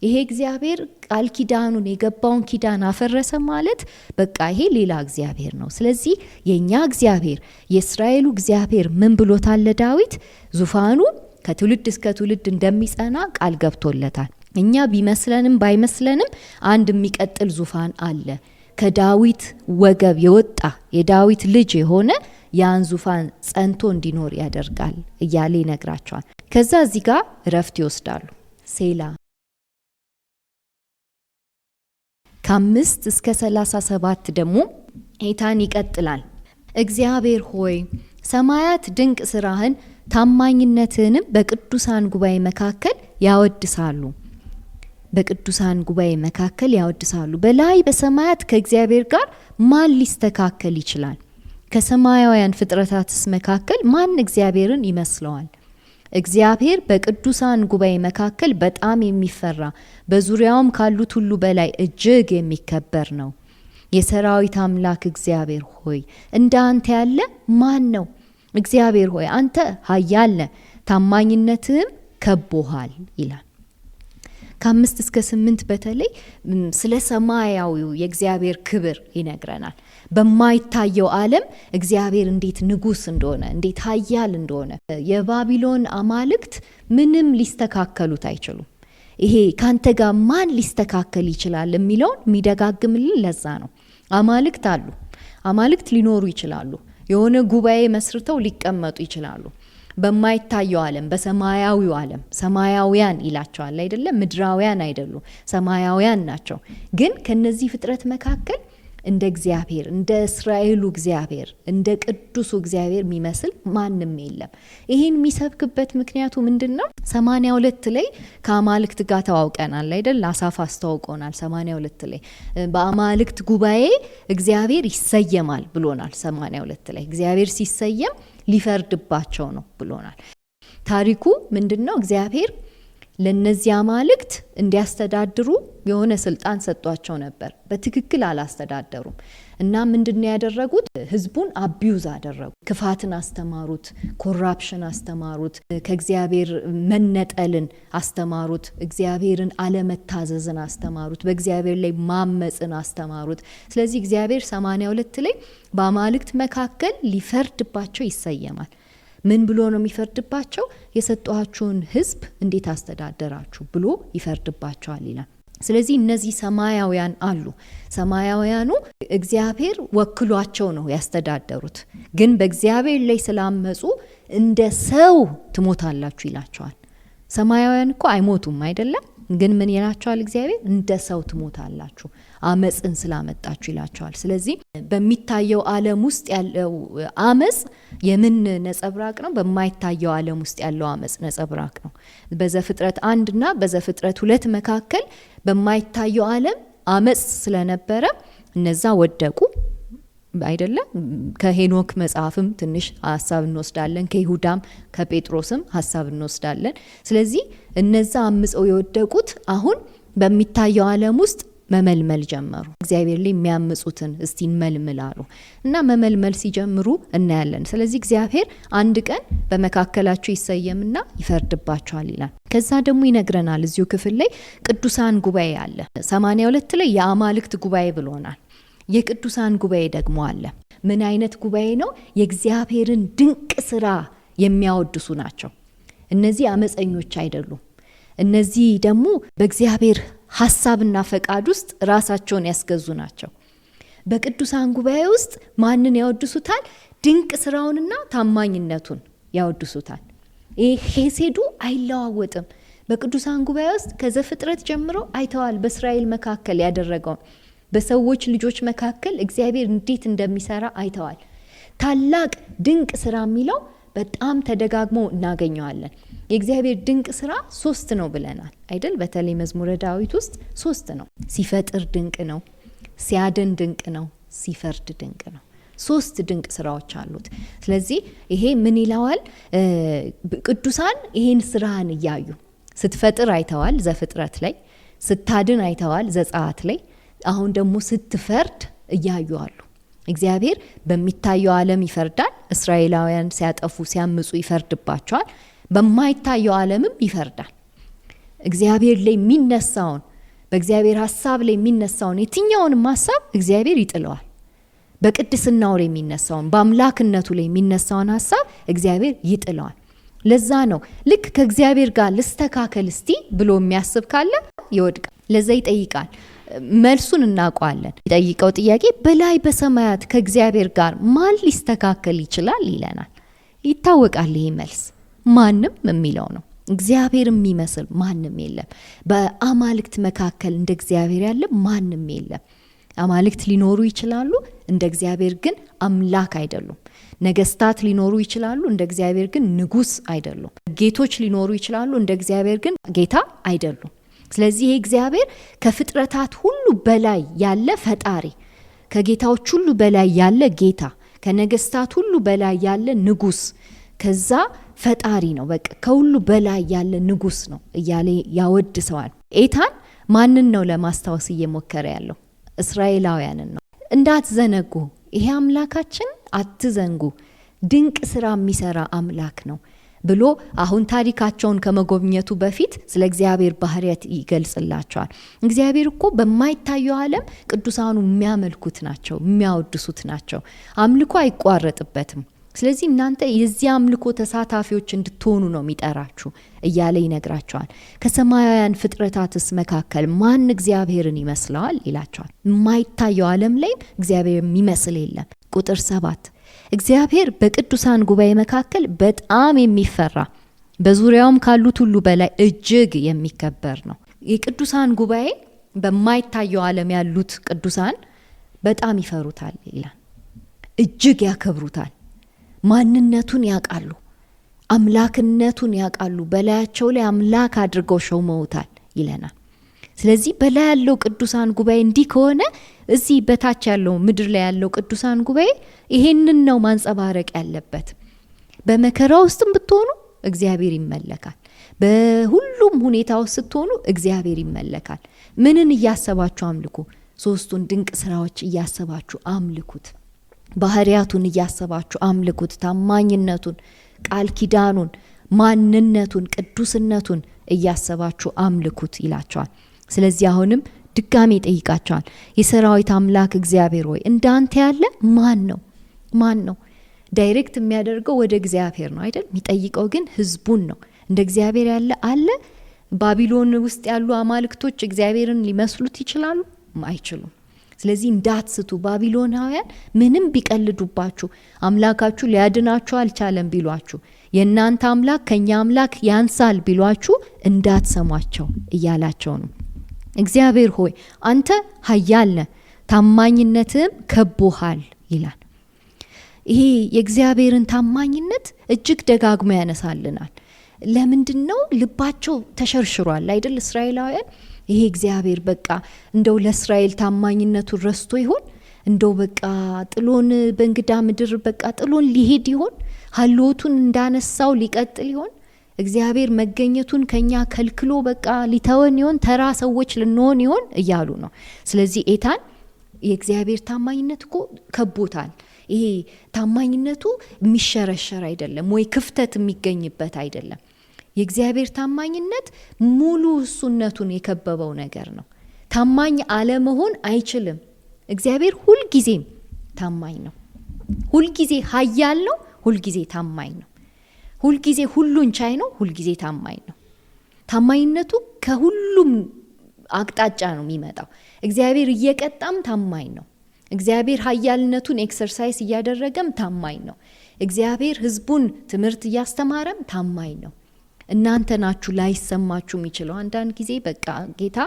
ይሄ እግዚአብሔር ቃል ኪዳኑን የገባውን ኪዳን አፈረሰ ማለት በቃ ይሄ ሌላ እግዚአብሔር ነው። ስለዚህ የኛ እግዚአብሔር የእስራኤሉ እግዚአብሔር ምን ብሎታል ለዳዊት? ዙፋኑ ከትውልድ እስከ ትውልድ እንደሚጸና ቃል ገብቶለታል። እኛ ቢመስለንም ባይመስለንም አንድ የሚቀጥል ዙፋን አለ። ከዳዊት ወገብ የወጣ የዳዊት ልጅ የሆነ ያን ዙፋን ጸንቶ እንዲኖር ያደርጋል እያለ ይነግራቸዋል። ከዛ እዚህ ጋር እረፍት ይወስዳሉ። ሴላ 5 እስከ 37 ደግሞ ኤታን ይቀጥላል። እግዚአብሔር ሆይ ሰማያት ድንቅ ስራህን ታማኝነትህንም በቅዱሳን ጉባኤ መካከል ያወድሳሉ። በቅዱሳን ጉባኤ መካከል ያወድሳሉ። በላይ በሰማያት ከእግዚአብሔር ጋር ማን ሊስተካከል ይችላል? ከሰማያውያን ፍጥረታትስ መካከል ማን እግዚአብሔርን ይመስለዋል? እግዚአብሔር በቅዱሳን ጉባኤ መካከል በጣም የሚፈራ በዙሪያውም ካሉት ሁሉ በላይ እጅግ የሚከበር ነው። የሰራዊት አምላክ እግዚአብሔር ሆይ እንደ አንተ ያለ ማን ነው? እግዚአብሔር ሆይ አንተ ኃያል ነህ፣ ታማኝነትህም ከቦሃል ይላል። 5 እስከ 8 በተለይ ስለ ሰማያዊው የእግዚአብሔር ክብር ይነግረናል። በማይታየው ዓለም እግዚአብሔር እንዴት ንጉስ እንደሆነ እንዴት ኃያል እንደሆነ የባቢሎን አማልክት ምንም ሊስተካከሉት አይችሉም። ይሄ ካንተ ጋር ማን ሊስተካከል ይችላል የሚለውን የሚደጋግምልን ለዛ ነው። አማልክት አሉ፣ አማልክት ሊኖሩ ይችላሉ፣ የሆነ ጉባኤ መስርተው ሊቀመጡ ይችላሉ። በማይታየው ዓለም በሰማያዊው ዓለም ሰማያውያን ይላቸዋል አይደለም፣ ምድራውያን አይደሉም፣ ሰማያውያን ናቸው። ግን ከነዚህ ፍጥረት መካከል እንደ እግዚአብሔር እንደ እስራኤሉ እግዚአብሔር እንደ ቅዱሱ እግዚአብሔር የሚመስል ማንም የለም። ይህን የሚሰብክበት ምክንያቱ ምንድነው? 82 ላይ ከአማልክት ጋር ተዋውቀናል አይደል? አሳፍ አስተዋውቆናል። 82 ላይ በአማልክት ጉባኤ እግዚአብሔር ይሰየማል ብሎናል። 82 ላይ እግዚአብሔር ሲሰየም ሊፈርድባቸው ነው ብሎናል። ታሪኩ ምንድነው? እግዚአብሔር ለነዚህ አማልክት እንዲያስተዳድሩ የሆነ ስልጣን ሰጧቸው ነበር። በትክክል አላስተዳደሩም እና ምንድነው ያደረጉት? ህዝቡን አቢዩዝ አደረጉ። ክፋትን አስተማሩት፣ ኮራፕሽን አስተማሩት፣ ከእግዚአብሔር መነጠልን አስተማሩት፣ እግዚአብሔርን አለመታዘዝን አስተማሩት፣ በእግዚአብሔር ላይ ማመጽን አስተማሩት። ስለዚህ እግዚአብሔር 82 ላይ በአማልክት መካከል ሊፈርድባቸው ይሰየማል። ምን ብሎ ነው የሚፈርድባቸው? የሰጧችሁን ህዝብ እንዴት አስተዳደራችሁ ብሎ ይፈርድባቸዋል ይላል። ስለዚህ እነዚህ ሰማያውያን አሉ። ሰማያውያኑ እግዚአብሔር ወክሏቸው ነው ያስተዳደሩት። ግን በእግዚአብሔር ላይ ስላመጹ እንደ ሰው ትሞታላችሁ ይላቸዋል። ሰማያውያን እኮ አይሞቱም አይደለም? ግን ምን ይላቸዋል እግዚአብሔር? እንደ ሰው ትሞታላችሁ አመጽን ስላመጣችሁ ይላቸዋል። ስለዚህ በሚታየው ዓለም ውስጥ ያለው አመጽ የምን ነጸብራቅ ነው? በማይታየው ዓለም ውስጥ ያለው አመጽ ነጸብራቅ ነው። በዘፍጥረት 1 እና በዘፍጥረት 2 መካከል በማይታየው ዓለም አመጽ ስለነበረ እነዛ ወደቁ አይደለም? ከሄኖክ መጽሐፍም ትንሽ ሐሳብ እንወስዳለን፣ ከይሁዳም ከጴጥሮስም ሐሳብ እንወስዳለን። ስለዚህ እነዛ አምፀው የወደቁት አሁን በሚታየው ዓለም ውስጥ መመልመል ጀመሩ። እግዚአብሔር ላይ የሚያምጹትን እስቲ እንመልምል አሉ እና መመልመል ሲጀምሩ እናያለን። ስለዚህ እግዚአብሔር አንድ ቀን በመካከላቸው ይሰየምና ይፈርድባቸዋል ይላል። ከዛ ደግሞ ይነግረናል እዚሁ ክፍል ላይ ቅዱሳን ጉባኤ አለ። 82 ላይ የአማልክት ጉባኤ ብሎናል። የቅዱሳን ጉባኤ ደግሞ አለ። ምን አይነት ጉባኤ ነው? የእግዚአብሔርን ድንቅ ስራ የሚያወድሱ ናቸው። እነዚህ አመፀኞች አይደሉም። እነዚህ ደግሞ በእግዚአብሔር ሐሳብና ፈቃድ ውስጥ ራሳቸውን ያስገዙ ናቸው። በቅዱሳን ጉባኤ ውስጥ ማንን ያወድሱታል? ድንቅ ስራውንና ታማኝነቱን ያወድሱታል። ይሄ ሄሴዱ አይለዋወጥም። በቅዱሳን ጉባኤ ውስጥ ከዘፍጥረት ጀምሮ አይተዋል። በእስራኤል መካከል ያደረገውን በሰዎች ልጆች መካከል እግዚአብሔር እንዴት እንደሚሰራ አይተዋል። ታላቅ ድንቅ ስራ የሚለው በጣም ተደጋግሞ እናገኘዋለን። የእግዚአብሔር ድንቅ ስራ 3 ነው ብለናል አይደል? በተለይ መዝሙረ ዳዊት ውስጥ 3 ነው። ሲፈጥር ድንቅ ነው፣ ሲያድን ድንቅ ነው፣ ሲፈርድ ድንቅ ነው። 3 ድንቅ ስራዎች አሉት። ስለዚህ ይሄ ምን ይለዋል? ቅዱሳን ይሄን ስራህን እያዩ ስትፈጥር አይተዋል ዘፍጥረት ላይ፣ ስታድን አይተዋል ዘጸአት ላይ፣ አሁን ደግሞ ስትፈርድ እያዩ አሉ። እግዚአብሔር በሚታየው ዓለም ይፈርዳል። እስራኤላውያን ሲያጠፉ ሲያምፁ ይፈርድባቸዋል። በማይታየው ዓለምም ይፈርዳል። እግዚአብሔር ላይ የሚነሳውን በእግዚአብሔር ሐሳብ ላይ የሚነሳውን የትኛውንም ሐሳብ እግዚአብሔር ይጥለዋል። በቅድስናው ላይ የሚነሳውን በአምላክነቱ ላይ የሚነሳውን ሐሳብ እግዚአብሔር ይጥለዋል። ለዛ ነው ልክ ከእግዚአብሔር ጋር ልስተካከል እስቲ ብሎ የሚያስብ ካለ ይወድቃል። ለዛ ይጠይቃል። መልሱን እናውቀዋለን። ይጠይቀው ጥያቄ በላይ በሰማያት ከእግዚአብሔር ጋር ማን ሊስተካከል ይችላል ይለናል። ይታወቃል ይሄ መልስ ማንም የሚለው ነው። እግዚአብሔር የሚመስል ማንም የለም። በአማልክት መካከል እንደ እግዚአብሔር ያለ ማንም የለም። አማልክት ሊኖሩ ይችላሉ፣ እንደ እግዚአብሔር ግን አምላክ አይደሉም። ነገስታት ሊኖሩ ይችላሉ፣ እንደ እግዚአብሔር ግን ንጉስ አይደሉም። ጌቶች ሊኖሩ ይችላሉ፣ እንደ እግዚአብሔር ግን ጌታ አይደሉም። ስለዚህ ይሄ እግዚአብሔር ከፍጥረታት ሁሉ በላይ ያለ ፈጣሪ፣ ከጌታዎች ሁሉ በላይ ያለ ጌታ፣ ከነገስታት ሁሉ በላይ ያለ ንጉስ፣ ከዛ ፈጣሪ ነው። በቃ ከሁሉ በላይ ያለ ንጉስ ነው እያለ ያወድሰዋል። ኤታን ማንን ነው ለማስታወስ እየሞከረ ያለው? እስራኤላውያንን ነው። እንዳትዘነጉ፣ ይሄ አምላካችን አትዘንጉ፣ ድንቅ ስራ የሚሰራ አምላክ ነው ብሎ አሁን ታሪካቸውን ከመጎብኘቱ በፊት ስለ እግዚአብሔር ባህሪያት ይገልጽላቸዋል። እግዚአብሔር እኮ በማይታየው ዓለም ቅዱሳኑ የሚያመልኩት ናቸው፣ የሚያወድሱት ናቸው። አምልኮ አይቋረጥበትም። ስለዚህ እናንተ የዚህ አምልኮ ተሳታፊዎች እንድትሆኑ ነው የሚጠራችሁ እያለ ይነግራቸዋል። ከሰማያውያን ፍጥረታትስ መካከል ማን እግዚአብሔርን ይመስለዋል ይላቸዋል። የማይታየው ዓለም ላይም እግዚአብሔር የሚመስል የለም። ቁጥር 7 እግዚአብሔር በቅዱሳን ጉባኤ መካከል በጣም የሚፈራ በዙሪያውም ካሉት ሁሉ በላይ እጅግ የሚከበር ነው። የቅዱሳን ጉባኤ በማይታየው ዓለም ያሉት ቅዱሳን በጣም ይፈሩታል ይላል። እጅግ ያከብሩታል። ማንነቱን ያውቃሉ፣ አምላክነቱን ያውቃሉ። በላያቸው ላይ አምላክ አድርገው ሾመውታል ይለናል። ስለዚህ በላይ ያለው ቅዱሳን ጉባኤ እንዲህ ከሆነ እዚህ በታች ያለው ምድር ላይ ያለው ቅዱሳን ጉባኤ ይሄንን ነው ማንጸባረቅ ያለበት። በመከራ ውስጥም ብትሆኑ እግዚአብሔር ይመለካል። በሁሉም ሁኔታ ውስጥ ስትሆኑ እግዚአብሔር ይመለካል። ምንን እያሰባችሁ አምልኩ? 3ቱን ድንቅ ስራዎች እያሰባችሁ አምልኩት። ባህሪያቱን እያሰባችሁ አምልኩት። ታማኝነቱን፣ ቃል ኪዳኑን፣ ማንነቱን፣ ቅዱስነቱን እያሰባችሁ አምልኩት ይላቸዋል። ስለዚህ አሁንም ድጋሜ ጠይቃቸዋል። የሰራዊት አምላክ እግዚአብሔር ሆይ እንዳንተ ያለ ማን ነው? ማን ነው? ዳይሬክት የሚያደርገው ወደ እግዚአብሔር ነው አይደል? የሚጠይቀው ግን ህዝቡን ነው። እንደ እግዚአብሔር ያለ አለ? ባቢሎን ውስጥ ያሉ አማልክቶች እግዚአብሔርን ሊመስሉት ይችላሉ? አይችሉም። ስለዚህ እንዳትስቱ። ባቢሎናውያን ምንም ቢቀልዱባችሁ፣ አምላካችሁ ሊያድናችሁ አልቻለም ቢሏችሁ፣ የእናንተ አምላክ ከኛ አምላክ ያንሳል ቢሏችሁ እንዳትሰሟቸው እያላቸው ነው። እግዚአብሔር ሆይ አንተ ኃያል ነህ፣ ታማኝነትም ከቦሃል ይላል። ይሄ የእግዚአብሔርን ታማኝነት እጅግ ደጋግሞ ያነሳልናል። ለምንድነው? ልባቸው ተሸርሽሯል አይደል እስራኤላውያን። ይሄ እግዚአብሔር በቃ እንደው ለእስራኤል ታማኝነቱን ረስቶ ይሆን? እንደው በቃ ጥሎን በእንግዳ ምድር በቃ ጥሎን ሊሄድ ይሆን? ሀልዎቱን እንዳነሳው ሊቀጥል ይሆን? እግዚአብሔር መገኘቱን ከኛ ከልክሎ በቃ ሊተወን ይሆን? ተራ ሰዎች ልንሆን ይሆን እያሉ ነው። ስለዚህ ኤታን የእግዚአብሔር ታማኝነት እኮ ከቦታል። ይሄ ታማኝነቱ የሚሸረሸር አይደለም ወይ ክፍተት የሚገኝበት አይደለም። የእግዚአብሔር ታማኝነት ሙሉ እሱነቱን የከበበው ነገር ነው። ታማኝ አለመሆን አይችልም። እግዚአብሔር ሁልጊዜም ታማኝ ነው። ሁልጊዜ ኃያል ነው። ሁልጊዜ ታማኝ ነው። ሁልጊዜ ሁሉን ቻይ ነው። ሁልጊዜ ታማኝ ነው። ታማኝነቱ ከሁሉም አቅጣጫ ነው የሚመጣው። እግዚአብሔር እየቀጣም ታማኝ ነው። እግዚአብሔር ኃያልነቱን ኤክሰርሳይዝ እያደረገም ታማኝ ነው። እግዚአብሔር ሕዝቡን ትምህርት እያስተማረም ታማኝ ነው። እናንተ ናችሁ ላይሰማችሁ የሚችለው። አንዳንድ ጊዜ በቃ ጌታ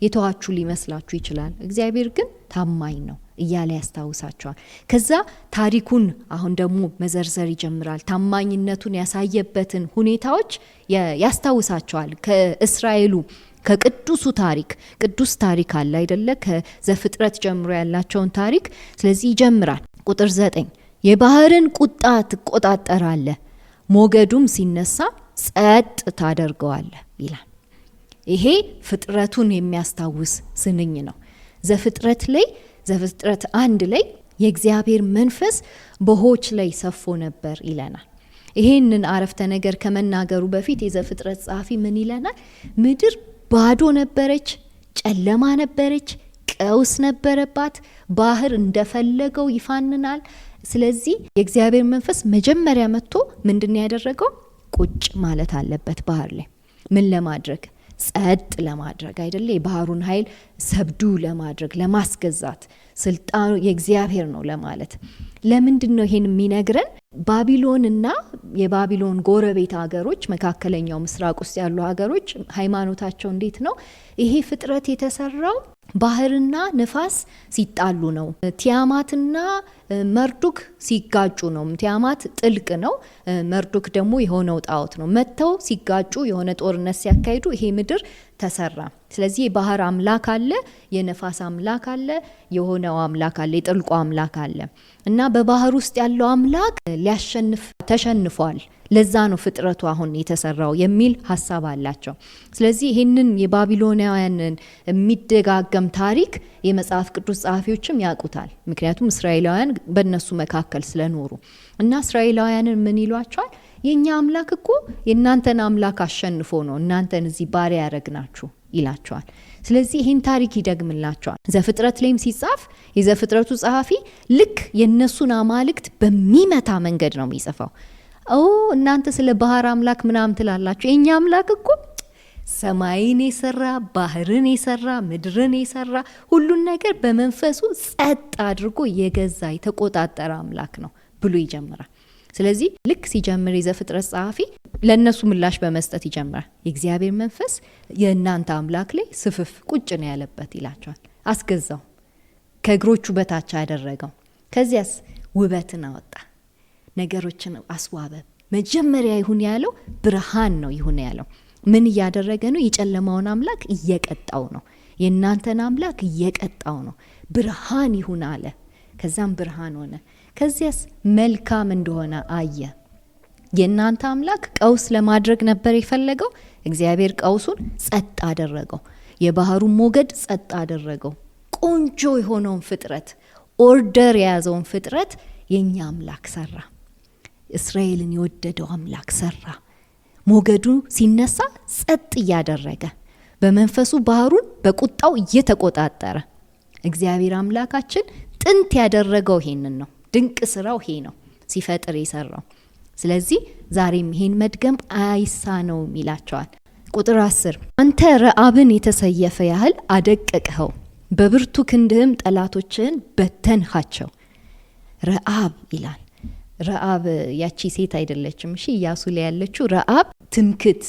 የተዋችሁ ሊመስላችሁ ይችላል። እግዚአብሔር ግን ታማኝ ነው እያለ ያስታውሳቸዋል። ከዛ ታሪኩን አሁን ደግሞ መዘርዘር ይጀምራል። ታማኝነቱን ያሳየበትን ሁኔታዎች ያስታውሳቸዋል። ከእስራኤሉ ከቅዱሱ ታሪክ ቅዱስ ታሪክ አለ አይደለ? ከዘፍጥረት ጀምሮ ያላቸውን ታሪክ ስለዚህ ይጀምራል። ቁጥር 9 የባህርን ቁጣ ትቆጣጠራለህ፣ ሞገዱም ሲነሳ ጸጥ ታደርገዋለህ ይላል። ይሄ ፍጥረቱን የሚያስታውስ ስንኝ ነው። ዘፍጥረት 1 ላይ የእግዚአብሔር መንፈስ በውኆች ላይ ሰፎ ነበር ይለናል። ይሄንን አረፍተ ነገር ከመናገሩ በፊት የዘፍጥረት ጸሐፊ ምን ይለናል? ምድር ባዶ ነበረች፣ ጨለማ ነበረች፣ ቀውስ ነበረባት፣ ባህር እንደፈለገው ይፋንናል። ስለዚህ የእግዚአብሔር መንፈስ መጀመሪያ መጥቶ ምንድን ያደረገው? ቁጭ ማለት አለበት ባህር ላይ። ምን ለማድረግ? ጸጥ ለማድረግ አይደለ? የባህሩን ኃይል ሰብዱ ለማድረግ ለማስገዛት፣ ስልጣኑ የእግዚአብሔር ነው ለማለት። ለምንድን ነው ይሄን የሚነግረን? ባቢሎንና የባቢሎን ጎረቤት ሀገሮች፣ መካከለኛው ምስራቅ ውስጥ ያሉ ሀገሮች ሃይማኖታቸው እንዴት ነው? ይሄ ፍጥረት የተሰራው ባህርና ነፋስ ሲጣሉ ነው። ቲያማትና መርዱክ ሲጋጩ ነው። ቲያማት ጥልቅ ነው፣ መርዱክ ደግሞ የሆነው ጣዖት ነው። መተው ሲጋጩ የሆነ ጦርነት ሲያካሂዱ ይሄ ምድር ተሰራ። ስለዚህ የባህር አምላክ አለ፣ የነፋስ አምላክ አለ፣ የሆነው አምላክ አለ፣ የጥልቁ አምላክ አለ እና በባህር ውስጥ ያለው አምላክ ሊያሸንፍ ተሸንፏል። ለዛ ነው ፍጥረቱ አሁን የተሰራው የሚል ሀሳብ አላቸው። ስለዚህ ይህንን የባቢሎናውያንን የሚደጋገም ታሪክ የመጽሐፍ ቅዱስ ጸሐፊዎችም ያውቁታል። ምክንያቱም እስራኤላውያን በእነሱ መካከል ስለኖሩ እና እስራኤላውያንን ምን ይሏቸዋል? የእኛ አምላክ እኮ የእናንተን አምላክ አሸንፎ ነው እናንተን እዚህ ባሪያ ያረግናችሁ ይላቸዋል። ስለዚህ ይህን ታሪክ ይደግምላቸዋል። ዘፍጥረት ላይም ሲጻፍ የዘፍጥረቱ ጸሐፊ ልክ የእነሱን አማልክት በሚመታ መንገድ ነው የሚጽፈው። እናንተ ስለ ባህር አምላክ ምናምን ትላላችሁ፣ የእኛ አምላክ እኮ ሰማይን የሰራ ባህርን የሰራ ምድርን የሰራ ሁሉን ነገር በመንፈሱ ጸጥ አድርጎ የገዛ የተቆጣጠረ አምላክ ነው ብሎ ይጀምራል። ስለዚህ ልክ ሲጀምር የዘፍጥረት ጸሐፊ ለእነሱ ምላሽ በመስጠት ይጀምራል። የእግዚአብሔር መንፈስ የእናንተ አምላክ ላይ ስፍፍ ቁጭ ነው ያለበት ይላቸዋል። አስገዛው፣ ከእግሮቹ በታች አደረገው። ከዚያስ ውበትን አወጣ፣ ነገሮችን አስዋበ። መጀመሪያ ይሁን ያለው ብርሃን ነው ይሁን ያለው። ምን እያደረገ ነው? የጨለማውን አምላክ እየቀጣው ነው። የእናንተን አምላክ እየቀጣው ነው። ብርሃን ይሁን አለ። ከዛም ብርሃን ሆነ። ከዚያስ መልካም እንደሆነ አየ። የእናንተ አምላክ ቀውስ ለማድረግ ነበር የፈለገው። እግዚአብሔር ቀውሱን ጸጥ አደረገው። የባህሩን ሞገድ ጸጥ አደረገው። ቆንጆ የሆነውን ፍጥረት፣ ኦርደር የያዘውን ፍጥረት የኛ አምላክ ሰራ። እስራኤልን የወደደው አምላክ ሰራ። ሞገዱ ሲነሳ ጸጥ እያደረገ በመንፈሱ ባህሩን በቁጣው እየተቆጣጠረ እግዚአብሔር አምላካችን ጥንት ያደረገው ይሄንን ነው። ድንቅ ስራው ይሄ ነው ሲፈጥር የሰራው። ስለዚህ ዛሬም ይሄን መድገም አይሳነውም ይላቸዋል። ቁጥር 10 አንተ ረአብን የተሰየፈ ያህል አደቀቅኸው፣ በብርቱ ክንድህም ጠላቶችህን በተንሃቸው። ረአብ ይላል። ረአብ ያቺ ሴት አይደለችም። እሺ ኢያሱ ላይ ያለችው ረአብ ትምክት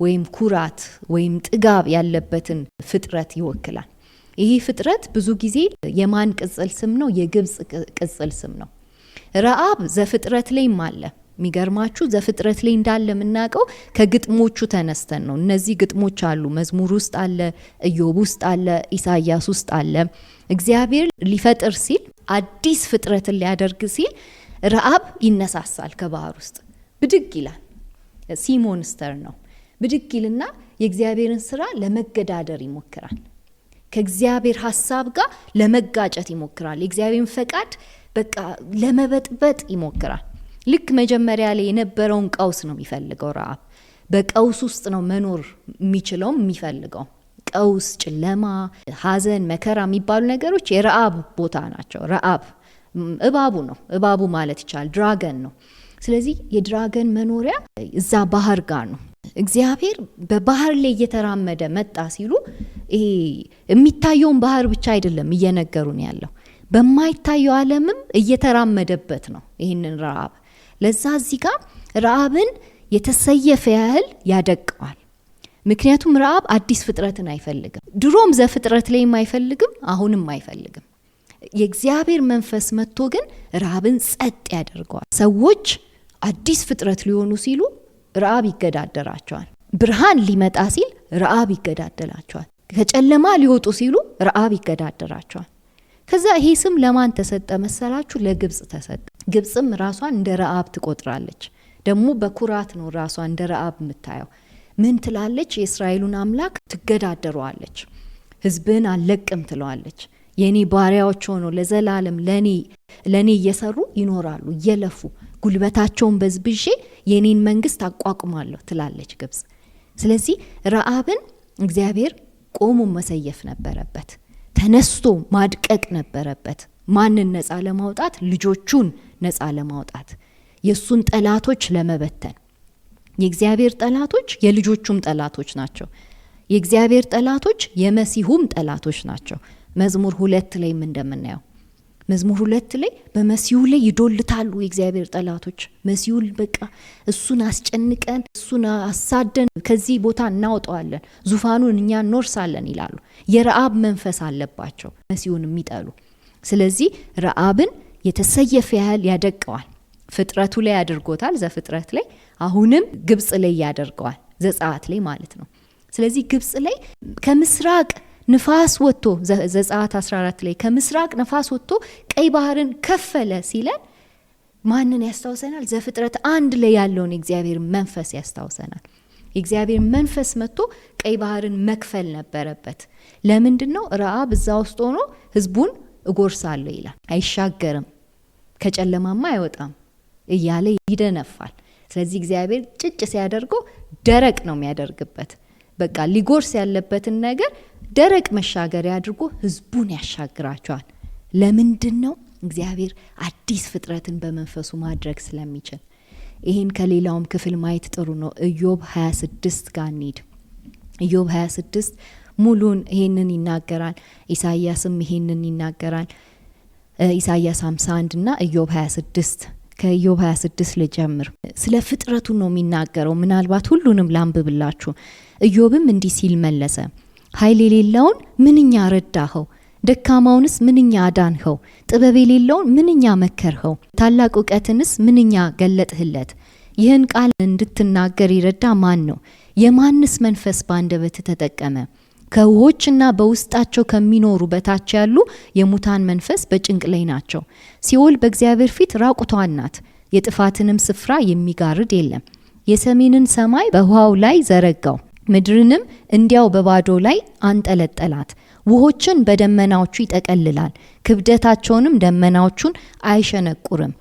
ወይም ኩራት ወይም ጥጋብ ያለበትን ፍጥረት ይወክላል። ይህ ፍጥረት ብዙ ጊዜ የማን ቅጽል ስም ነው? የግብጽ ቅጽል ስም ነው። ረአብ ዘፍጥረት ላይም አለ። የሚገርማችሁ ዘፍጥረት ላይ እንዳለ የምናውቀው ከግጥሞቹ ተነስተን ነው። እነዚህ ግጥሞች አሉ። መዝሙር ውስጥ አለ፣ ኢዮብ ውስጥ አለ፣ ኢሳይያስ ውስጥ አለ። እግዚአብሔር ሊፈጥር ሲል አዲስ ፍጥረትን ሊያደርግ ሲል ረአብ ይነሳሳል። ከባህር ውስጥ ብድግ ይላል። ሲሞንስተር ነው። ብድግ ይልና የእግዚአብሔርን ስራ ለመገዳደር ይሞክራል። ከእግዚአብሔር ሐሳብ ጋር ለመጋጨት ይሞክራል። የእግዚአብሔርን ፈቃድ በቃ ለመበጥበጥ ይሞክራል። ልክ መጀመሪያ ላይ የነበረውን ቀውስ ነው የሚፈልገው ረአብ። በቀውስ ውስጥ ነው መኖር የሚችለው የሚፈልገው። ቀውስ፣ ጨለማ፣ ሐዘን፣ መከራ የሚባሉ ነገሮች የረአብ ቦታ ናቸው። ረአብ እባቡ ነው። እባቡ ማለት ይቻላል ድራገን ነው። ስለዚህ የድራገን መኖሪያ እዛ ባህር ጋር ነው። እግዚአብሔር በባህር ላይ እየተራመደ መጣ ሲሉ ይሄ የሚታየውን ባህር ብቻ አይደለም እየነገሩን ያለው፣ በማይታየው ዓለምም እየተራመደበት ነው ይህንን ረአብ። ለዛ እዚህ ጋር ረአብን የተሰየፈ ያህል ያደቀዋል። ምክንያቱም ረአብ አዲስ ፍጥረትን አይፈልግም። ድሮም ዘፍጥረት ላይም አይፈልግም፣ አሁንም አይፈልግም። የእግዚአብሔር መንፈስ መጥቶ ግን ረአብን ጸጥ ያደርገዋል። ሰዎች አዲስ ፍጥረት ሊሆኑ ሲሉ ረአብ ይገዳደራቸዋል። ብርሃን ሊመጣ ሲል ረአብ ይገዳደራቸዋል። ከጨለማ ሊወጡ ሲሉ ረአብ ይገዳደራቸዋል። ከዛ ይሄ ስም ለማን ተሰጠ መሰላችሁ? ለግብጽ ተሰጠ። ግብጽም ራሷን እንደ ረአብ ትቆጥራለች። ደግሞ በኩራት ነው ራሷን እንደ ረአብ የምታየው። ምን ትላለች? የእስራኤሉን አምላክ ትገዳደረዋለች። ህዝብን አለቅም ትለዋለች። የኔ ባሪያዎች ሆነው ለዘላለም ለኔ እየሰሩ ይኖራሉ፣ እየለፉ ጉልበታቸውን በዝብዤ የኔን መንግስት አቋቁማለሁ ትላለች ግብጽ። ስለዚህ ረአብን እግዚአብሔር ቆሞ መሰየፍ ነበረበት። ተነስቶ ማድቀቅ ነበረበት። ማንን ነፃ ለማውጣት? ልጆቹን ነፃ ለማውጣት፣ የሱን ጠላቶች ለመበተን። የእግዚአብሔር ጠላቶች የልጆቹም ጠላቶች ናቸው። የእግዚአብሔር ጠላቶች የመሲሁም ጠላቶች ናቸው። መዝሙር 2 ላይ እንደምናየው መዝሙር 2 ላይ በመሲሁ ላይ ይዶልታሉ የእግዚአብሔር ጠላቶች። መሲሁን በቃ እሱን አስጨንቀን እሱን አሳደን ከዚህ ቦታ እናወጣዋለን፣ ዙፋኑን እኛ እንወርሳለን ይላሉ። የረአብ መንፈስ አለባቸው መሲሁን የሚጠሉ። ስለዚህ ረአብን የተሰየፈ ያህል ያደቀዋል። ፍጥረቱ ላይ ያደርጎታል ዘፍጥረት ላይ፣ አሁንም ግብጽ ላይ ያደርገዋል ዘጸአት ላይ ማለት ነው። ስለዚህ ግብጽ ላይ ከምስራቅ ንፋስ ወጥቶ ዘጸአት 14 ላይ ከምስራቅ ንፋስ ወጥቶ ቀይ ባህርን ከፈለ ሲለን ማንን ያስታውሰናል? ዘፍጥረት 1 ላይ ያለውን የእግዚአብሔር መንፈስ ያስታውሰናል። የእግዚአብሔር መንፈስ መጥቶ ቀይ ባህርን መክፈል ነበረበት። ለምንድን ነው? ረአብ እዛ ውስጥ ሆኖ ህዝቡን እጎርሳለሁ ይላል። አይሻገርም፣ ከጨለማማ አይወጣም እያለ ይደነፋል። ስለዚህ እግዚአብሔር ጭጭ ሲያደርገው ደረቅ ነው የሚያደርግበት። በቃ ሊጎርስ ያለበትን ነገር ደረቅ መሻገሪያ አድርጎ ህዝቡን ያሻግራቸዋል። ለምንድን ነው? እግዚአብሔር አዲስ ፍጥረትን በመንፈሱ ማድረግ ስለሚችል። ይህን ከሌላውም ክፍል ማየት ጥሩ ነው። ኢዮብ 26 ጋር እንሂድ። ኢዮብ 26 ሙሉን ይሄንን ይናገራል። ኢሳይያስም ይሄንን ይናገራል። ኢሳይያስ 51 እና ኢዮብ 26። ከኢዮብ 26 ልጀምር። ስለ ፍጥረቱ ነው የሚናገረው። ምናልባት ሁሉንም ላንብብላችሁ። ኢዮብም እንዲህ ሲል መለሰ፣ ኃይል የሌለውን ምንኛ ረዳኸው፣ ደካማውንስ ምንኛ አዳንኸው፣ ጥበብ የሌለውን ምንኛ መከርኸው፣ ታላቅ እውቀትንስ ምንኛ ገለጥህለት። ይህን ቃል እንድትናገር ይረዳ ማን ነው? የማንስ መንፈስ በአንደበት ተጠቀመ? ከውሆችና በውስጣቸው ከሚኖሩ በታች ያሉ የሙታን መንፈስ በጭንቅ ላይ ናቸው። ሲኦል በእግዚአብሔር ፊት ራቁቷን ናት፣ የጥፋትንም ስፍራ የሚጋርድ የለም። የሰሜንን ሰማይ በውሃው ላይ ዘረጋው፣ ምድርንም እንዲያው በባዶ ላይ አንጠለጠላት። ውሆችን በደመናዎቹ ይጠቀልላል፣ ክብደታቸውንም ደመናዎቹን አይሸነቁርም።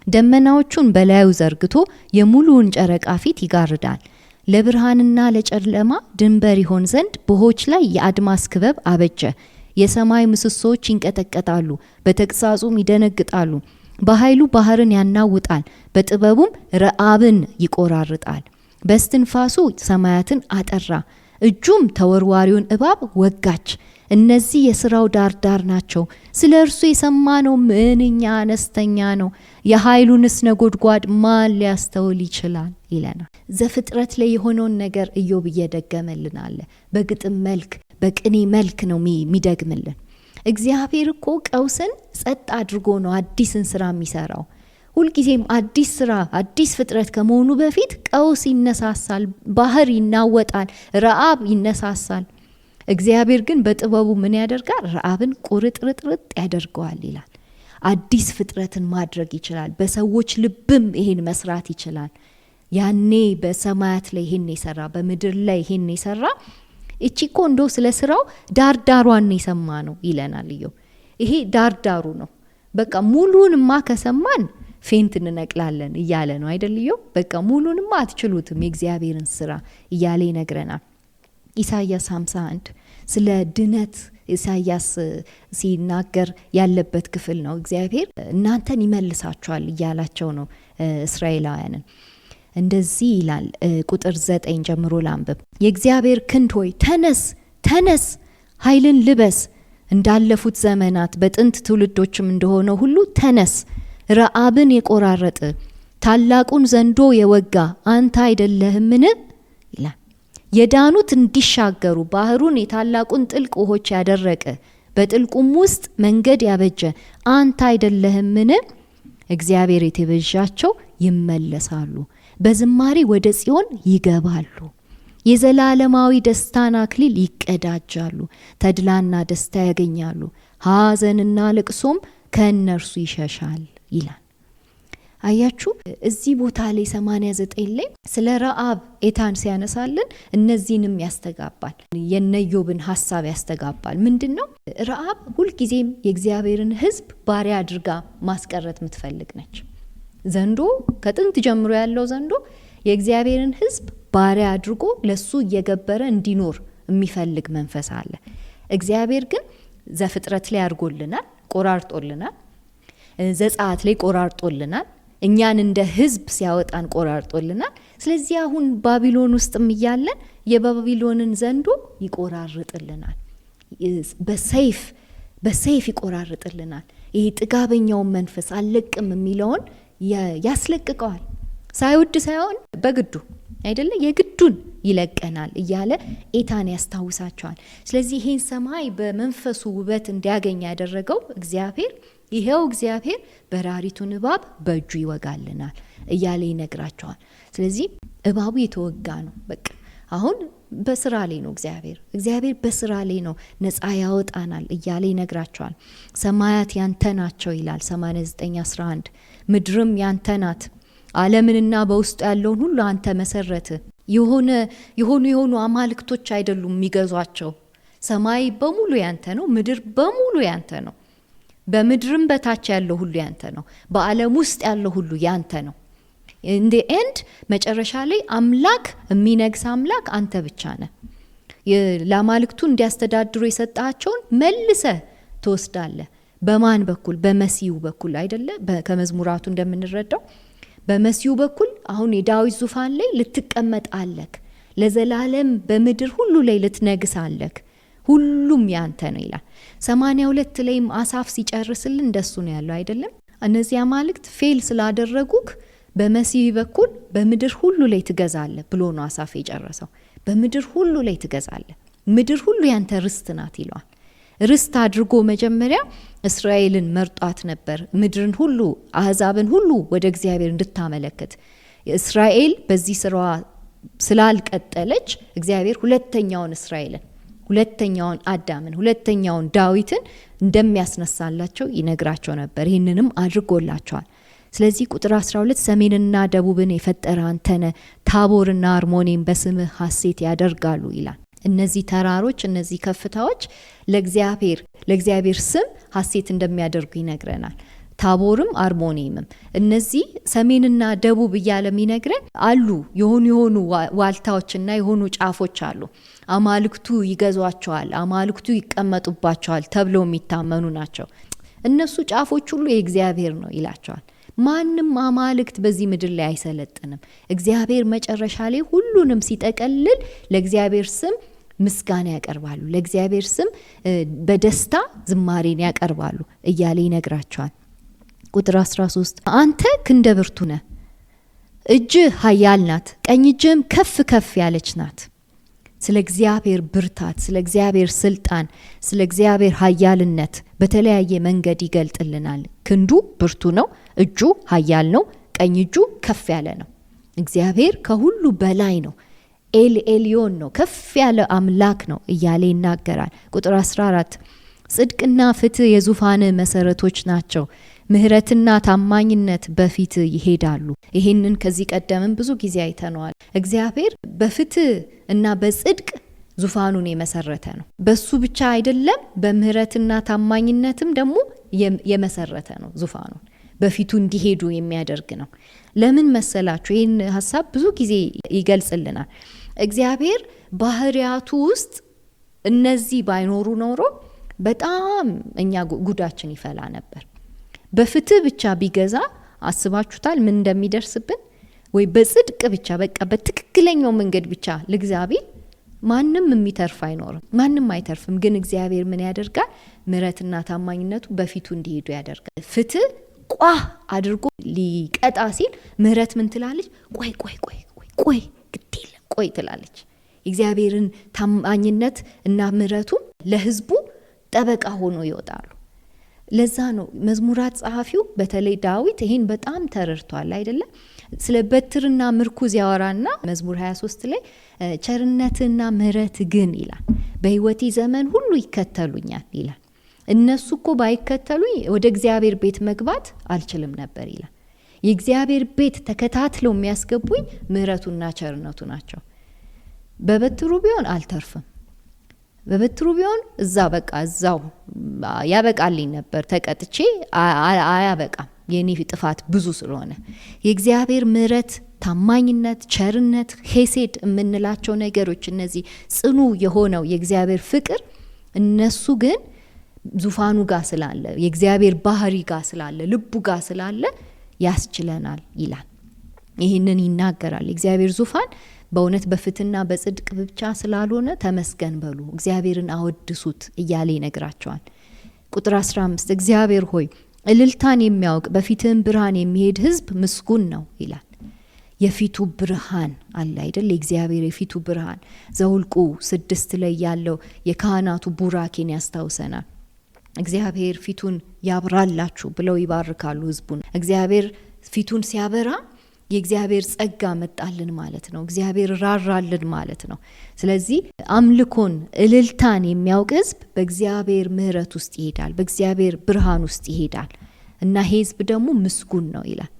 ደመናዎቹን በላዩ ዘርግቶ የሙሉውን ጨረቃ ፊት ይጋርዳል። ለብርሃንና ለጨለማ ድንበር ይሆን ዘንድ በውሆች ላይ የአድማስ ክበብ አበጀ። የሰማይ ምሰሶች ይንቀጠቀጣሉ፣ በተግሳጹም ይደነግጣሉ። በኃይሉ ባህርን ያናውጣል፣ በጥበቡም ረአብን ይቆራርጣል። በስትንፋሱ ሰማያትን አጠራ፣ እጁም ተወርዋሪውን እባብ ወጋች። እነዚህ የሥራው ዳር ናቸው። ስለ እርሱ የሰማነው ምንኛ አነስተኛ ነው፣ የኃይሉንስ ነጎድጓድ ማን ሊያስተውል ይችላል ይለናል። ዘፍጥረት ላይ የሆነውን ነገር ኢዮብ እየደገመልን አለ። በግጥም መልክ በቅኔ መልክ ነው የሚደግምልን። እግዚአብሔር እኮ ቀውስን ጸጥ አድርጎ ነው አዲስን ስራ የሚሰራው። ሁልጊዜም አዲስ ስራ አዲስ ፍጥረት ከመሆኑ በፊት ቀውስ ይነሳሳል፣ ባህር ይናወጣል፣ ረዓብ ይነሳሳል። እግዚአብሔር ግን በጥበቡ ምን ያደርጋል? ረዓብን ቁርጥርጥርጥ ያደርገዋል ይላል። አዲስ ፍጥረትን ማድረግ ይችላል። በሰዎች ልብም ይሄን መስራት ይችላል። ያኔ በሰማያት ላይ ይሄን የሰራ በምድር ላይ ይሄን የሰራ እቺ እኮ እንደው ስለ ስራው ዳርዳሯን የሰማ ነው ይለናል ኢዮብ። ይሄ ዳርዳሩ ነው። በቃ ሙሉንማ ከሰማን ፌንት እንነቅላለን እያለ ነው አይደል ኢዮብ? በቃ ሙሉንማ አትችሉትም የእግዚአብሔርን ስራ እያለ ይነግረናል። ኢሳይያስ 51 ስለ ድነት ኢሳይያስ ሲናገር ያለበት ክፍል ነው። እግዚአብሔር እናንተን ይመልሳቸዋል እያላቸው ነው እስራኤላውያንን። እንደዚህ ይላል ቁጥር 9 ጀምሮ ላንብብ። የእግዚአብሔር ክንድ ሆይ ተነስ ተነስ፣ ኃይልን ልበስ፣ እንዳለፉት ዘመናት በጥንት ትውልዶችም እንደሆነ ሁሉ ተነስ። ረዓብን የቆራረጠ ታላቁን ዘንዶ የወጋ አንተ አይደለህምን ይላል። የዳኑት እንዲሻገሩ ባህሩን የታላቁን ጥልቅ ውሆች ያደረቀ በጥልቁም ውስጥ መንገድ ያበጀ አንተ አይደለህምን? እግዚአብሔር የተቤዣቸው ይመለሳሉ፣ በዝማሬ ወደ ጽዮን ይገባሉ፣ የዘላለማዊ ደስታን አክሊል ይቀዳጃሉ፣ ተድላና ደስታ ያገኛሉ፣ ሐዘንና ልቅሶም ከእነርሱ ይሸሻል ይላል። አያችሁ እዚህ ቦታ ላይ 89 ላይ ስለ ረዓብ ኤታን ሲያነሳልን እነዚህንም ያስተጋባል። የኢዮብን ሐሳብ ያስተጋባል። ምንድነው? ረዓብ ሁልጊዜም የእግዚአብሔርን ሕዝብ ባሪያ አድርጋ ማስቀረት የምትፈልግ ነች። ዘንዶ ከጥንት ጀምሮ ያለው ዘንዶ የእግዚአብሔርን ሕዝብ ባሪያ አድርጎ ለሱ እየገበረ እንዲኖር የሚፈልግ መንፈስ አለ። እግዚአብሔር ግን ዘፍጥረት ላይ አድርጎልናል፣ ቆራርጦልናል። ዘጸአት ላይ ቆራርጦልናል። እኛን እንደ ህዝብ ሲያወጣን ቆራርጦልናል። ስለዚህ አሁን ባቢሎን ውስጥም እያለን የባቢሎንን ዘንዶ ይቆራርጥልናል፣ በሰይፍ ይቆራርጥልናል። ይሄ ጥጋበኛውን መንፈስ አለቅም የሚለውን ያስለቅቀዋል። ሳይወድ ሳይሆን በግዱ አይደለ፣ የግዱን ይለቀናል እያለ ኤታን ያስታውሳቸዋል። ስለዚህ ይሄን ሰማይ በመንፈሱ ውበት እንዲያገኝ ያደረገው እግዚአብሔር ይሄው እግዚአብሔር በራሪቱን እባብ በእጁ ይወጋልናል እያለ ይነግራቸዋል። ስለዚህ እባቡ የተወጋ ነው። በቃ አሁን በስራ ላይ ነው እግዚአብሔር በስራ ላይ ነው፣ ነፃ ያወጣናል እያለ ይነግራቸዋል። ሰማያት ያንተ ናቸው ይላል 89:11 ምድርም ያንተ ናት፣ ዓለምንና በውስጡ ያለውን ሁሉ አንተ መሰረት። የሆኑ አማልክቶች አይደሉም የሚገዟቸው። ሰማይ በሙሉ ያንተ ነው፣ ምድር በሙሉ ያንተ ነው። በምድርም በታች ያለው ሁሉ ያንተ ነው። በዓለም ውስጥ ያለው ሁሉ ያንተ ነው። እንደ ኤንድ መጨረሻ ላይ አምላክ የሚነግስ አምላክ አንተ ብቻ ነህ። ለአማልክቱ እንዲያስተዳድሩ የሰጣቸውን መልሰ ትወስዳለህ። በማን በኩል? በመሲሁ በኩል አይደለ? ከመዝሙራቱ እንደምንረዳው በመሲሁ በኩል አሁን የዳዊት ዙፋን ላይ ልትቀመጥ አለክ። ለዘላለም በምድር ሁሉ ላይ ልትነግስ አለክ። ሁሉም ያንተ ነው ይላል። 82 ላይም አሳፍ ሲጨርስልን እንደሱ ነው ያለው አይደለም? እነዚህ አማልክት ፌል ስላደረጉክ በመሲህ በኩል በምድር ሁሉ ላይ ትገዛለህ ብሎ ነው አሳፍ የጨረሰው። በምድር ሁሉ ላይ ትገዛለህ፣ ምድር ሁሉ ያንተ ርስት ናት ይለዋል። ርስት አድርጎ መጀመሪያ እስራኤልን መርጧት ነበር፣ ምድርን ሁሉ አህዛብን ሁሉ ወደ እግዚአብሔር እንድታመለክት። እስራኤል በዚህ ስራዋ ስላልቀጠለች እግዚአብሔር ሁለተኛውን እስራኤልን፣ ሁለተኛውን አዳምን፣ ሁለተኛውን ዳዊትን እንደሚያስነሳላቸው ይነግራቸው ነበር። ይህንንም አድርጎላቸዋል። ስለዚህ ቁጥር 12 ሰሜንና ደቡብን የፈጠረ አንተነ፣ ታቦርና አርሞኔም በስምህ ሐሴት ያደርጋሉ ይላል። እነዚህ ተራሮች፣ እነዚህ ከፍታዎች ለእግዚአብሔር ስም ሐሴት እንደሚያደርጉ ይነግረናል። ታቦርም አርሞኔምም እነዚህ ሰሜንና ደቡብ እያለ የሚነግረን አሉ። የሆኑ ዋልታዎችና የሆኑ ጫፎች አሉ። አማልክቱ ይገዟቸዋል፣ አማልክቱ ይቀመጡባቸዋል ተብለው የሚታመኑ ናቸው። እነሱ ጫፎች ሁሉ የእግዚአብሔር ነው ይላቸዋል። ማንም አማልክት በዚህ ምድር ላይ አይሰለጥንም። እግዚአብሔር መጨረሻ ላይ ሁሉንም ሲጠቀልል ለእግዚአብሔር ስም ምስጋና ያቀርባሉ፣ ለእግዚአብሔር ስም በደስታ ዝማሬን ያቀርባሉ እያለ ይነግራቸዋል። ቁጥር 13 አንተ ክንደ ብርቱ ነህ፣ እጅህ ኃያል ናት፣ ቀኝ እጅህም ከፍ ከፍ ያለች ናት። ስለ እግዚአብሔር ብርታት፣ ስለ እግዚአብሔር ስልጣን፣ ስለ እግዚአብሔር ኃያልነት በተለያየ መንገድ ይገልጥልናል። ክንዱ ብርቱ ነው፣ እጁ ኃያል ነው፣ ቀኝ እጁ ከፍ ያለ ነው። እግዚአብሔር ከሁሉ በላይ ነው፣ ኤልዮን ነው፣ ከፍ ያለ አምላክ ነው እያለ ይናገራል። ቁጥር 14 ጽድቅና ፍትህ የዙፋን መሰረቶች ናቸው፣ ምህረትና ታማኝነት በፊት ይሄዳሉ። ይሄንን ከዚህ ቀደምም ብዙ ጊዜ አይተነዋል። እግዚአብሔር በፍትህ እና በጽድቅ ዙፋኑን የመሰረተ ነው። በሱ ብቻ አይደለም፣ በምህረትና ታማኝነትም ደግሞ የመሰረተ ነው። ዙፋኑን በፊቱ እንዲሄዱ የሚያደርግ ነው። ለምን መሰላችሁ? ይህን ሀሳብ ብዙ ጊዜ ይገልጽልናል። እግዚአብሔር ባህሪያቱ ውስጥ እነዚህ ባይኖሩ ኖሮ በጣም እኛ ጉዳችን ይፈላ ነበር። በፍትህ ብቻ ቢገዛ አስባችሁታል ምን እንደሚደርስብን? ወይ በጽድቅ ብቻ በቃ በትክክለኛው መንገድ ብቻ ለእግዚአብሔር ማንም የሚተርፍ አይኖርም፣ ማንም አይተርፍም። ግን እግዚአብሔር ምን ያደርጋል? ምህረትና ታማኝነቱ በፊቱ እንዲሄዱ ያደርጋል። ፍትህ ቋ አድርጎ ሊቀጣ ሲል ምህረት ምን ትላለች? ቆይ ቆይ ቆይ ቆይ ቆይ ግዴለ ቆይ ትላለች። እግዚአብሔርን ታማኝነት እና ምህረቱ ለህዝቡ ጠበቃ ሆኖ ይወጣሉ። ለዛ ነው መዝሙራት ጸሐፊው በተለይ ዳዊት ይሄን በጣም ተረድቷል አይደለ? ስለ በትርና ምርኩዝ ያወራና መዝሙር 23 ላይ ቸርነትና ምህረት ግን ይላል በህይወቴ ዘመን ሁሉ ይከተሉኛል ይላል። እነሱ እኮ ባይከተሉኝ ወደ እግዚአብሔር ቤት መግባት አልችልም ነበር ይላል። የእግዚአብሔር ቤት ተከታትለው የሚያስገቡኝ ምህረቱና ቸርነቱ ናቸው። በበትሩ ቢሆን አልተርፍም። በበትሩ ቢሆን እዛ በቃ እዛው ያበቃልኝ ነበር፣ ተቀጥቼ አያበቃም። የኔ ጥፋት ብዙ ስለሆነ የእግዚአብሔር ምህረት፣ ታማኝነት፣ ቸርነት፣ ሄሴድ የምንላቸው ነገሮች እነዚህ ጽኑ የሆነው የእግዚአብሔር ፍቅር እነሱ ግን ዙፋኑ ጋር ስላለ የእግዚአብሔር ባህሪ ጋር ስላለ ልቡ ጋር ስላለ ያስችለናል ይላል። ይህንን ይናገራል። የእግዚአብሔር ዙፋን በእውነት በፍትና በጽድቅ ብቻ ስላልሆነ ተመስገን በሉ፣ እግዚአብሔርን አወድሱት እያለ ይነግራቸዋል። ቁጥር 15 እግዚአብሔር ሆይ እልልታን የሚያውቅ በፊትህም ብርሃን የሚሄድ ህዝብ ምስጉን ነው ይላል። የፊቱ ብርሃን አለ አይደል? የእግዚአብሔር የፊቱ ብርሃን ዘኍልቍ 6 ላይ ያለው የካህናቱ ቡራኬን ያስታውሰናል። እግዚአብሔር ፊቱን ያብራላችሁ ብለው ይባርካሉ ህዝቡን። እግዚአብሔር ፊቱን ሲያበራ የእግዚአብሔር ጸጋ መጣልን ማለት ነው። እግዚአብሔር ራራልን ማለት ነው። ስለዚህ አምልኮን እልልታን የሚያውቅ ህዝብ በእግዚአብሔር ምህረት ውስጥ ይሄዳል፣ በእግዚአብሔር ብርሃን ውስጥ ይሄዳል እና ህዝብ ደግሞ ምስጉን ነው ይላል።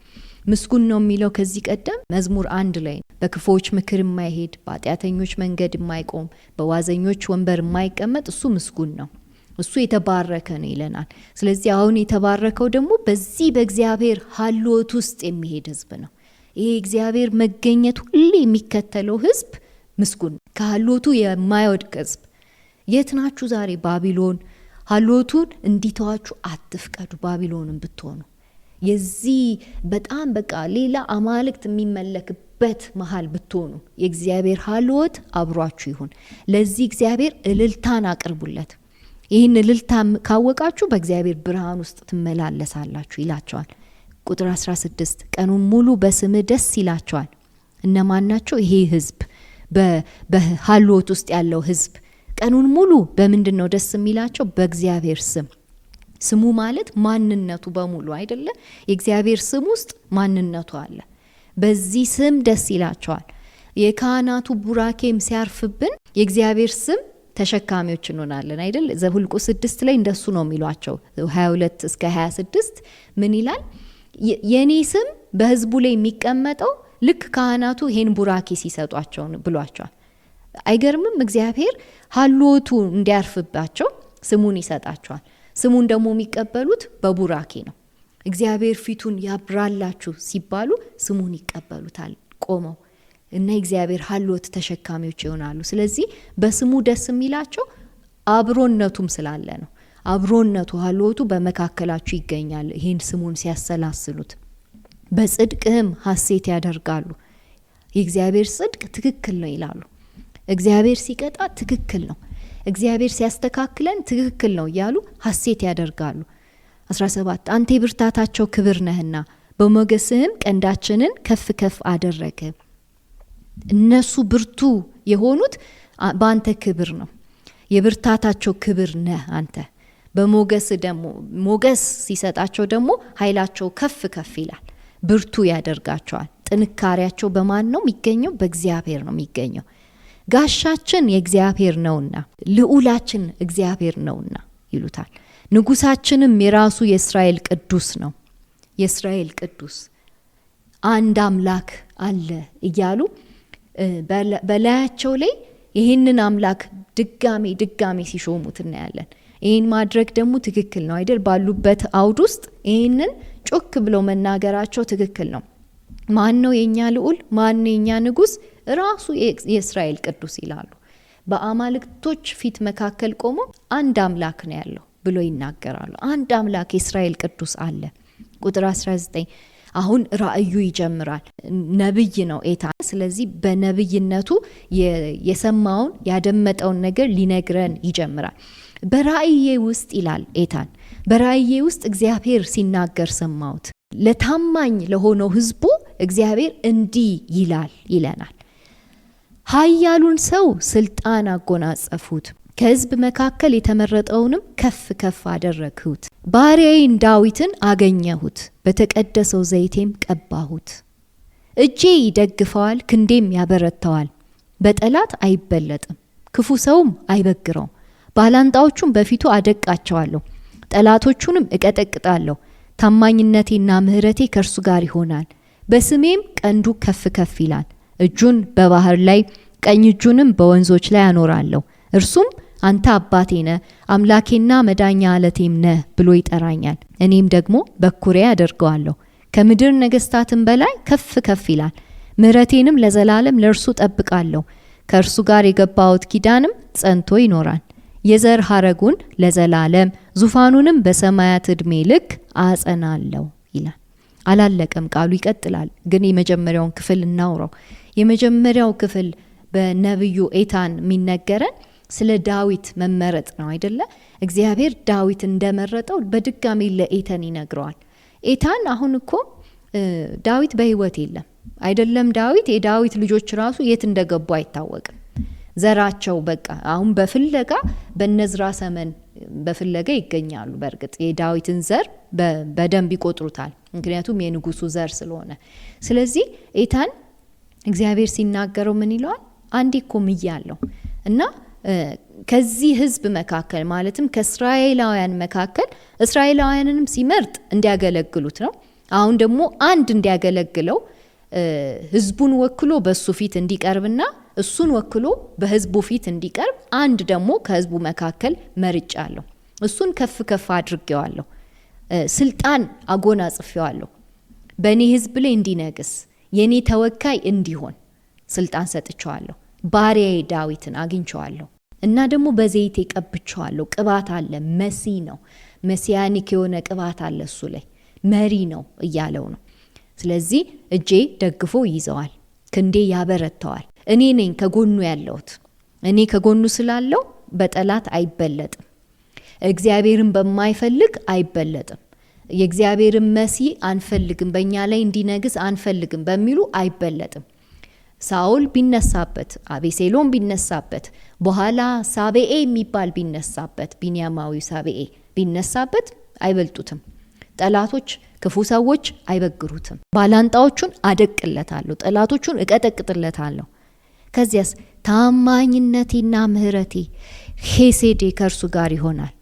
ምስጉን ነው የሚለው ከዚህ ቀደም መዝሙር 1 ላይ በክፎች ምክር የማይሄድ በኃጢአተኞች መንገድ የማይቆም በዋዘኞች ወንበር የማይቀመጥ እሱ ምስጉን ነው፣ እሱ የተባረከ ነው ይለናል። ስለዚህ አሁን የተባረከው ደግሞ በዚህ በእግዚአብሔር ሀልዎት ውስጥ የሚሄድ ህዝብ ነው። ይሄ እግዚአብሔር መገኘት ሁሌ የሚከተለው ህዝብ ምስጉን፣ ከሀልዎቱ የማይወድቅ ህዝብ። የት ናችሁ ዛሬ? ባቢሎን። ሀልዎቱን እንዲተዋችሁ አትፍቀዱ። ባቢሎንን ብትሆኑ የዚህ በጣም በቃ ሌላ አማልክት የሚመለክበት መሃል ብትሆኑ የእግዚአብሔር ሀልዎት አብሯችሁ ይሁን። ለዚህ እግዚአብሔር እልልታን አቅርቡለት። ይህን እልልታ ካወቃችሁ በእግዚአብሔር ብርሃን ውስጥ ትመላለሳላችሁ ይላቸዋል። ቁጥር 16 ቀኑን ሙሉ በስምህ ደስ ይላቸዋል። እነማን ናቸው? ይሄ ህዝብ፣ በሀልዎት ውስጥ ያለው ህዝብ ቀኑን ሙሉ በምንድን ነው ደስ የሚላቸው? በእግዚአብሔር ስም። ስሙ ማለት ማንነቱ በሙሉ አይደለ? የእግዚአብሔር ስም ውስጥ ማንነቱ አለ። በዚህ ስም ደስ ይላቸዋል። የካህናቱ ቡራኬም ሲያርፍብን የእግዚአብሔር ስም ተሸካሚዎች እንሆናለን አይደል? ዘኍልቍ 6 ላይ እንደሱ ነው የሚሏቸው። 22 እስከ 26 ምን ይላል? የኔ ስም በህዝቡ ላይ የሚቀመጠው ልክ ካህናቱ ይሄን ቡራኬ ሲሰጧቸው ብሏቸዋል። አይገርምም? እግዚአብሔር ሀልዎቱ እንዲያርፍባቸው ስሙን ይሰጣቸዋል። ስሙን ደግሞ የሚቀበሉት በቡራኬ ነው። እግዚአብሔር ፊቱን ያብራላችሁ ሲባሉ ስሙን ይቀበሉታል ቆመው እና እግዚአብሔር ሀልዎት ተሸካሚዎች ይሆናሉ። ስለዚህ በስሙ ደስ የሚላቸው አብሮነቱም ስላለ ነው። አብሮነቱ ሀልዎቱ በመካከላችሁ ይገኛል። ይሄን ስሙን ሲያሰላስሉት በጽድቅህም ሐሴት ያደርጋሉ። የእግዚአብሔር ጽድቅ ትክክል ነው ይላሉ። እግዚአብሔር ሲቀጣ ትክክል ነው፣ እግዚአብሔር ሲያስተካክለን ትክክል ነው እያሉ ሐሴት ያደርጋሉ። 17 አንተ የብርታታቸው ክብር ነህና በሞገስህም ቀንዳችንን ከፍ ከፍ አደረገ። እነሱ ብርቱ የሆኑት በአንተ ክብር ነው። የብርታታቸው ክብር ነህ አንተ። በሞገስ ደግሞ ሞገስ ሲሰጣቸው ደግሞ ኃይላቸው ከፍ ከፍ ይላል፣ ብርቱ ያደርጋቸዋል። ጥንካሬያቸው በማን ነው የሚገኘው? በእግዚአብሔር ነው የሚገኘው። ጋሻችን የእግዚአብሔር ነውና ልዑላችን እግዚአብሔር ነውና ይሉታል። ንጉሳችንም የራሱ የእስራኤል ቅዱስ ነው። የእስራኤል ቅዱስ አንድ አምላክ አለ እያሉ በላያቸው ላይ ይህንን አምላክ ድጋሜ ሲሾሙት እናያለን። ይህን ማድረግ ደግሞ ትክክል ነው አይደል? ባሉበት አውድ ውስጥ ይህንን ጮክ ብለው መናገራቸው ትክክል ነው። ማን ነው የኛ ልዑል? ማን ነው የኛ ንጉስ? ራሱ የእስራኤል ቅዱስ ይላሉ። በአማልክቶች ፊት መካከል ቆሞ አንድ አምላክ ነው ያለው ብሎ ይናገራሉ። አንድ አምላክ የእስራኤል ቅዱስ አለ። ቁጥር 19 አሁን ራእዩ ይጀምራል። ነብይ ነው ኤታን። ስለዚህ በነብይነቱ የሰማውን ያደመጠውን ነገር ሊነግረን ይጀምራል። በራእዬ ውስጥ ይላል ኤታን፣ በራእዬ ውስጥ እግዚአብሔር ሲናገር ሰማሁት። ለታማኝ ለሆነው ህዝቡ እግዚአብሔር እንዲህ ይላል ይለናል። ኃያሉን ሰው ስልጣን አጎናጸፉት፣ ከህዝብ መካከል የተመረጠውንም ከፍ ከፍ አደረግሁት። ባሪያዬን ዳዊትን አገኘሁት፣ በተቀደሰው ዘይቴም ቀባሁት። እጄ ይደግፈዋል፣ ክንዴም ያበረታዋል። በጠላት አይበለጥም፣ ክፉ ሰውም አይበግረውም። ባላንጣዎቹም በፊቱ አደቃቸዋለሁ፣ ጠላቶቹንም እቀጠቅጣለሁ። ታማኝነቴና ምህረቴ ከእርሱ ጋር ይሆናል፣ በስሜም ቀንዱ ከፍ ከፍ ይላል። እጁን በባህር ላይ ቀኝ እጁንም በወንዞች ላይ አኖራለሁ። እርሱም አንተ አባቴ ነህ፣ አምላኬና መዳኛ አለቴም ነህ ብሎ ይጠራኛል። እኔም ደግሞ በኩሬ አደርገዋለሁ። ከምድር ነገስታትም በላይ ከፍ ከፍ ይላል። ምህረቴንም ለዘላለም ለእርሱ ጠብቃለሁ፣ ከእርሱ ጋር የገባሁት ኪዳንም ጸንቶ ይኖራል። የዘር ሐረጉን ለዘላለም ዙፋኑንም በሰማያት ዕድሜ ልክ አጸናለሁ ይላል። አላለቀም፣ ቃሉ ይቀጥላል። ግን የመጀመሪያውን ክፍል እናውራው። የመጀመሪያው ክፍል በነብዩ ኤታን የሚነገረን ስለ ዳዊት መመረጥ ነው አይደለ? እግዚአብሔር ዳዊት እንደመረጠው በድጋሚ ለኤታን ይነግረዋል። ኤታን አሁን እኮ ዳዊት በህይወት የለም አይደለም። ዳዊት የዳዊት ልጆች ራሱ የት እንደገቡ አይታወቅም። ዘራቸው በቃ አሁን በፍለጋ በነዝራ ሰመን በፍለጋ ይገኛሉ። በእርግጥ የዳዊትን ዘር በደንብ ይቆጥሩታል፣ ምክንያቱም የንጉሱ ዘር ስለሆነ። ስለዚህ ኤታን እግዚአብሔር ሲናገረው ምን ይለዋል? አንዴ እኮ ምያለሁ እና ከዚህ ህዝብ መካከል ማለትም ከእስራኤላውያን መካከል እስራኤላውያንንም ሲመርጥ እንዲያገለግሉት ነው። አሁን ደግሞ አንድ እንዲያገለግለው ህዝቡን ወክሎ በሱ ፊት እንዲቀርብና እሱን ወክሎ በህዝቡ ፊት እንዲቀርብ አንድ ደግሞ ከህዝቡ መካከል መርጫለሁ። እሱን ከፍ ከፍ አድርጌዋለሁ፣ ስልጣን አጎናጽፌዋለሁ። በእኔ ህዝብ ላይ እንዲነግስ የኔ ተወካይ እንዲሆን ስልጣን ሰጥቼዋለሁ። ባሪያዬ ዳዊትን አግኝቼዋለሁ እና ደግሞ በዘይቴ ቀብቼዋለሁ። ቅባት አለ፣ መሲ ነው፣ መሲያኒክ የሆነ ቅባት አለ እሱ ላይ፣ መሪ ነው እያለው ነው። ስለዚህ እጄ ደግፎ ይዘዋል፣ ክንዴ ያበረታዋል። እኔ ነኝ ከጎኑ ያለሁት። እኔ ከጎኑ ስላለው በጠላት አይበለጥም። እግዚአብሔርን በማይፈልግ አይበለጥም። የእግዚአብሔርን መሲ አንፈልግም፣ በእኛ ላይ እንዲነግስ አንፈልግም በሚሉ አይበለጥም። ሳኦል ቢነሳበት፣ አቤሴሎም ቢነሳበት፣ በኋላ ሳቤኤ የሚባል ቢነሳበት፣ ቢንያማዊ ሳቤኤ ቢነሳበት አይበልጡትም። ጠላቶች፣ ክፉ ሰዎች አይበግሩትም። ባላንጣዎቹን አደቅለታለሁ፣ ጠላቶቹን እቀጠቅጥለታለሁ። ከዚያስ ታማኝነቴና ምህረቴ ሄሴዴ ከእርሱ ጋር ይሆናል፣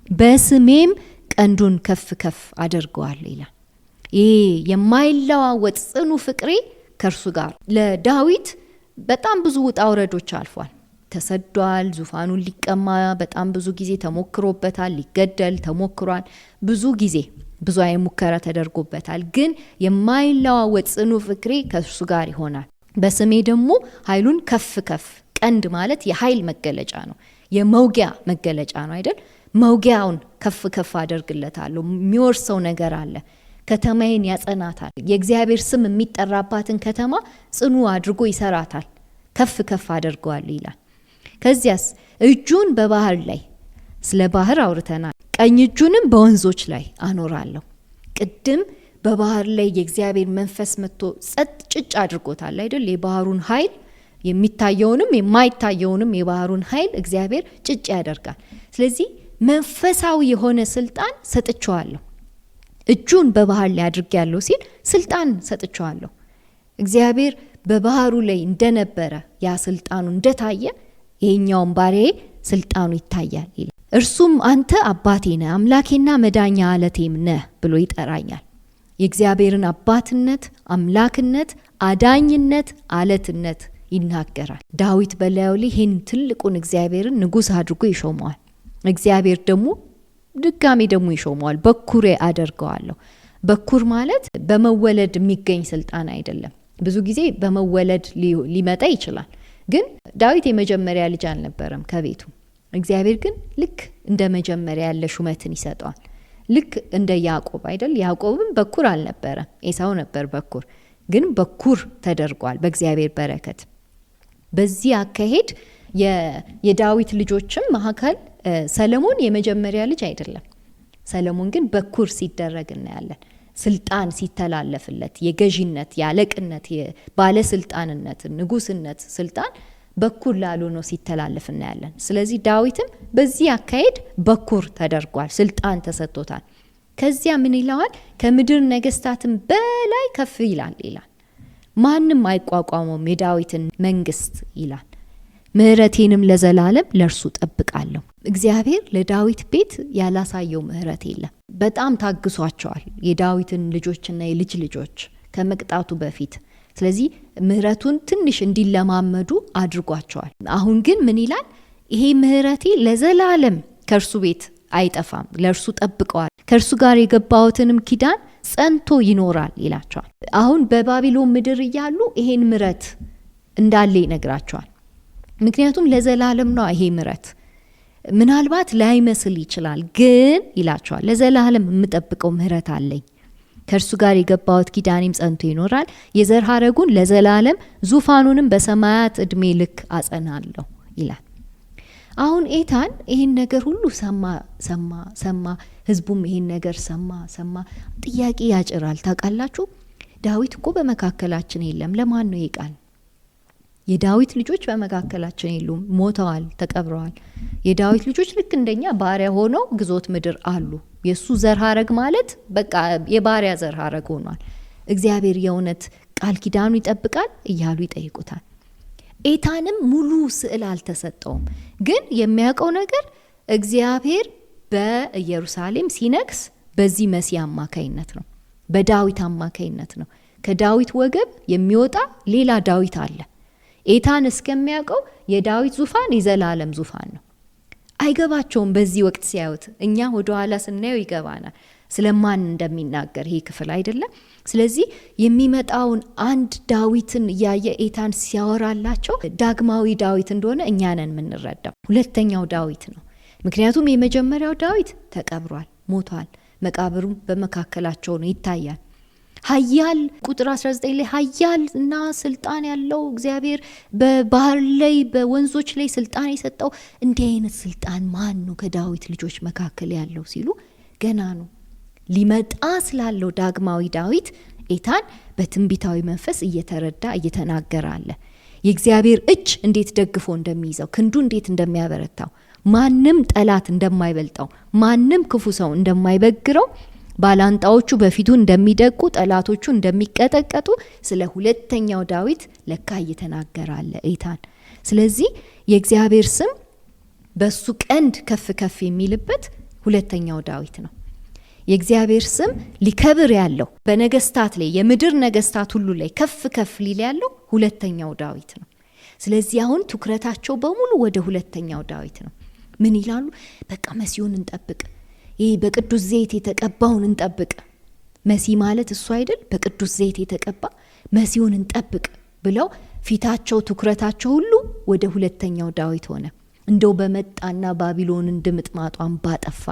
በስሜም ቀንዱን ከፍ ከፍ አደርገዋል ይላል። ይሄ የማይለዋወጥ ጽኑ ፍቅሬ ከእርሱ ጋር። ለዳዊት በጣም ብዙ ውጣ ውረዶች አልፏል። ተሰዷል፣ ዙፋኑን ሊቀማ በጣም ብዙ ጊዜ ተሞክሮበታል፣ ሊገደል ተሞክሯል። ብዙ ጊዜ ብዙ አይነት ሙከራ ተደርጎበታል። ግን የማይለዋወጥ ጽኑ ፍቅሬ ከእርሱ ጋር ይሆናል፣ በስሜ ደግሞ ኃይሉን ከፍ ከፍ። ቀንድ ማለት የኃይል መገለጫ ነው፣ የመውጊያ መገለጫ ነው አይደል? መውጊያውን ከፍ ከፍ አደርግለታለሁ። የሚወርሰው ነገር አለ። ከተማዬን ያጸናታል። የእግዚአብሔር ስም የሚጠራባትን ከተማ ጽኑ አድርጎ ይሰራታል፣ ከፍ ከፍ አድርገዋል ይላል። ከዚያስ እጁን በባህር ላይ፣ ስለ ባህር አውርተናል። ቀኝ እጁንም በወንዞች ላይ አኖራለሁ። ቅድም በባህር ላይ የእግዚአብሔር መንፈስ መጥቶ ጸጥ ጭጭ አድርጎታል አይደል? የባህሩን ኃይል የሚታየውንም የማይታየውንም የባህሩን ኃይል እግዚአብሔር ጭጭ ያደርጋል። ስለዚህ መንፈሳዊ የሆነ ስልጣን ሰጥቼዋለሁ። እጁን በባህር ላይ አድርጌያለሁ ሲል ስልጣን ሰጥቼዋለሁ። እግዚአብሔር በባህሩ ላይ እንደነበረ ያ ስልጣኑ እንደታየ ይሄኛውን ባሪያዬ ስልጣኑ ይታያል ይላል። እርሱም አንተ አባቴ ነህ፣ አምላኬና መዳኛ አለቴም ነህ ብሎ ይጠራኛል። የእግዚአብሔርን አባትነት፣ አምላክነት፣ አዳኝነት፣ አለትነት ይናገራል። ዳዊት በላዩ ላይ ይህን ትልቁን እግዚአብሔርን ንጉሥ አድርጎ ይሾመዋል። እግዚአብሔር ደግሞ ድጋሜ ደግሞ ይሾመዋል። በኩሬ አደርገዋለሁ። በኩር ማለት በመወለድ የሚገኝ ስልጣን አይደለም። ብዙ ጊዜ በመወለድ ሊመጣ ይችላል። ግን ዳዊት የመጀመሪያ ልጅ አልነበረም ከቤቱ። እግዚአብሔር ግን ልክ እንደ መጀመሪያ ያለ ሹመትን ይሰጠዋል። ልክ እንደ ያዕቆብ አይደል? ያዕቆብም በኩር አልነበረም፣ ኤሳው ነበር በኩር። ግን በኩር ተደርጓል በእግዚአብሔር በረከት። በዚህ አካሄድ የዳዊት ልጆችም መካከል ሰለሞን የመጀመሪያ ልጅ አይደለም። ሰለሞን ግን በኩር ሲደረግ እናያለን። ስልጣን ሲተላለፍለት፣ የገዢነት፣ የአለቅነት፣ የባለስልጣንነት፣ ንጉስነት ስልጣን በኩር ላሉ ነው ሲተላለፍ እናያለን። ስለዚህ ዳዊትም በዚህ አካሄድ በኩር ተደርጓል፣ ስልጣን ተሰጥቶታል። ከዚያ ምን ይለዋል? ከምድር ነገስታትም በላይ ከፍ ይላል ይላል። ማንም አይቋቋመውም የዳዊትን መንግስት ይላል። ምህረቴንም ለዘላለም ለእርሱ ጠብቃለሁ። እግዚአብሔር ለዳዊት ቤት ያላሳየው ምህረት የለም። በጣም ታግሷቸዋል የዳዊትን ልጆችና የልጅ ልጆች ከመቅጣቱ በፊት። ስለዚህ ምህረቱን ትንሽ እንዲለማመዱ አድርጓቸዋል። አሁን ግን ምን ይላል? ይሄ ምህረቴ ለዘላለም ከእርሱ ቤት አይጠፋም፣ ለእርሱ ጠብቀዋል፣ ከእርሱ ጋር የገባሁትንም ኪዳን ጸንቶ ይኖራል ይላቸዋል። አሁን በባቢሎን ምድር እያሉ ይሄን ምህረት እንዳለ ይነግራቸዋል። ምክንያቱም ለዘላለም ነው ይሄ ምህረት። ምናልባት ላይመስል ይችላል፣ ግን ይላቸዋል ለዘላለም የምጠብቀው ምህረት አለኝ፣ ከእርሱ ጋር የገባሁት ኪዳኔም ጸንቶ ይኖራል፣ የዘር ሐረጉን ለዘላለም ዙፋኑንም በሰማያት ዕድሜ ልክ አጸናለሁ ይላል። አሁን ኤታን ይህን ነገር ሁሉ ሰማ። ህዝቡም ይህን ነገር ሰማ። ጥያቄ ያጭራል። ታውቃላችሁ፣ ዳዊት እኮ በመካከላችን የለም። ለማን ነው ይህ ቃል? የዳዊት ልጆች በመካከላችን የሉም፣ ሞተዋል፣ ተቀብረዋል። የዳዊት ልጆች ልክ እንደኛ ባሪያ ሆነው ግዞት ምድር አሉ። የሱ ዘር ሐረግ ማለት በቃ የባሪያ ዘር ሐረግ ሆኗል። እግዚአብሔር የእውነት ቃል ኪዳኑ ይጠብቃል እያሉ ይጠይቁታል። ኤታንም ሙሉ ስዕል አልተሰጠውም፣ ግን የሚያውቀው ነገር እግዚአብሔር በኢየሩሳሌም ሲነግስ በዚህ መሲህ አማካይነት ነው፣ በዳዊት አማካይነት ነው። ከዳዊት ወገብ የሚወጣ ሌላ ዳዊት አለ። ኤታን እስከሚያውቀው የዳዊት ዙፋን የዘላለም ዙፋን ነው። አይገባቸውም በዚህ ወቅት ሲያዩት። እኛ ወደ ኋላ ስናየው ይገባናል ስለማን እንደሚናገር ይሄ ክፍል አይደለም። ስለዚህ የሚመጣውን አንድ ዳዊትን እያየ ኤታን ሲያወራላቸው ዳግማዊ ዳዊት እንደሆነ እኛ ነን የምንረዳው። ሁለተኛው ዳዊት ነው። ምክንያቱም የመጀመሪያው ዳዊት ተቀብሯል፣ ሞቷል። መቃብሩም በመካከላቸው ነው ይታያል። ኃያል ቁጥር 19 ላይ ኃያል እና ስልጣን ያለው እግዚአብሔር በባህር ላይ በወንዞች ላይ ስልጣን የሰጠው እንዲህ አይነት ስልጣን ማን ነው ከዳዊት ልጆች መካከል ያለው ሲሉ ገና ነው ሊመጣ ስላለው ዳግማዊ ዳዊት ኤታን በትንቢታዊ መንፈስ እየተረዳ እየተናገረ አለ። የእግዚአብሔር እጅ እንዴት ደግፎ እንደሚይዘው፣ ክንዱ እንዴት እንደሚያበረታው፣ ማንም ጠላት እንደማይበልጠው፣ ማንም ክፉ ሰው እንደማይበግረው፣ ባላንጣዎቹ በፊቱ እንደሚደቁ፣ ጠላቶቹ እንደሚቀጠቀጡ ስለ ሁለተኛው ዳዊት ለካ እየተናገረ አለ ኤታን። ስለዚህ የእግዚአብሔር ስም በሱ ቀንድ ከፍ ከፍ የሚልበት ሁለተኛው ዳዊት ነው። የእግዚአብሔር ስም ሊከብር ያለው በነገስታት ላይ የምድር ነገስታት ሁሉ ላይ ከፍ ከፍ ሊል ያለው ሁለተኛው ዳዊት ነው። ስለዚህ አሁን ትኩረታቸው በሙሉ ወደ ሁለተኛው ዳዊት ነው። ምን ይላሉ? በቃ መሲሁን እንጠብቅ፣ ይህ በቅዱስ ዘይት የተቀባውን እንጠብቅ። መሲህ ማለት እሱ አይደል? በቅዱስ ዘይት የተቀባ መሲሁን እንጠብቅ ብለው ፊታቸው ትኩረታቸው ሁሉ ወደ ሁለተኛው ዳዊት ሆነ። እንደው በመጣና ባቢሎንን ድምጥማጧን ባጠፋ፣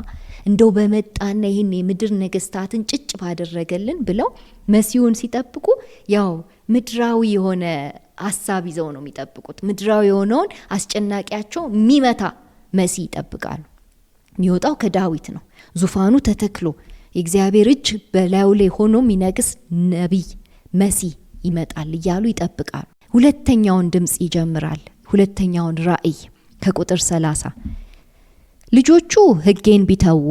እንደው በመጣና ይህን የምድር ነገስታትን ጭጭ ባደረገልን ብለው መሲሁን ሲጠብቁ ያው ምድራዊ የሆነ ሐሳብ ይዘው ነው የሚጠብቁት። ምድራዊ የሆነውን አስጨናቂያቸው የሚመታ መሲ ይጠብቃሉ። የሚወጣው ከዳዊት ነው። ዙፋኑ ተተክሎ የእግዚአብሔር እጅ በላዩ ላይ ሆኖ የሚነግስ ነቢይ መሲ ይመጣል እያሉ ይጠብቃሉ። ሁለተኛውን ድምጽ ይጀምራል። ሁለተኛውን ራእይ ከቁጥር 30 ልጆቹ ሕጌን ቢተዉ፣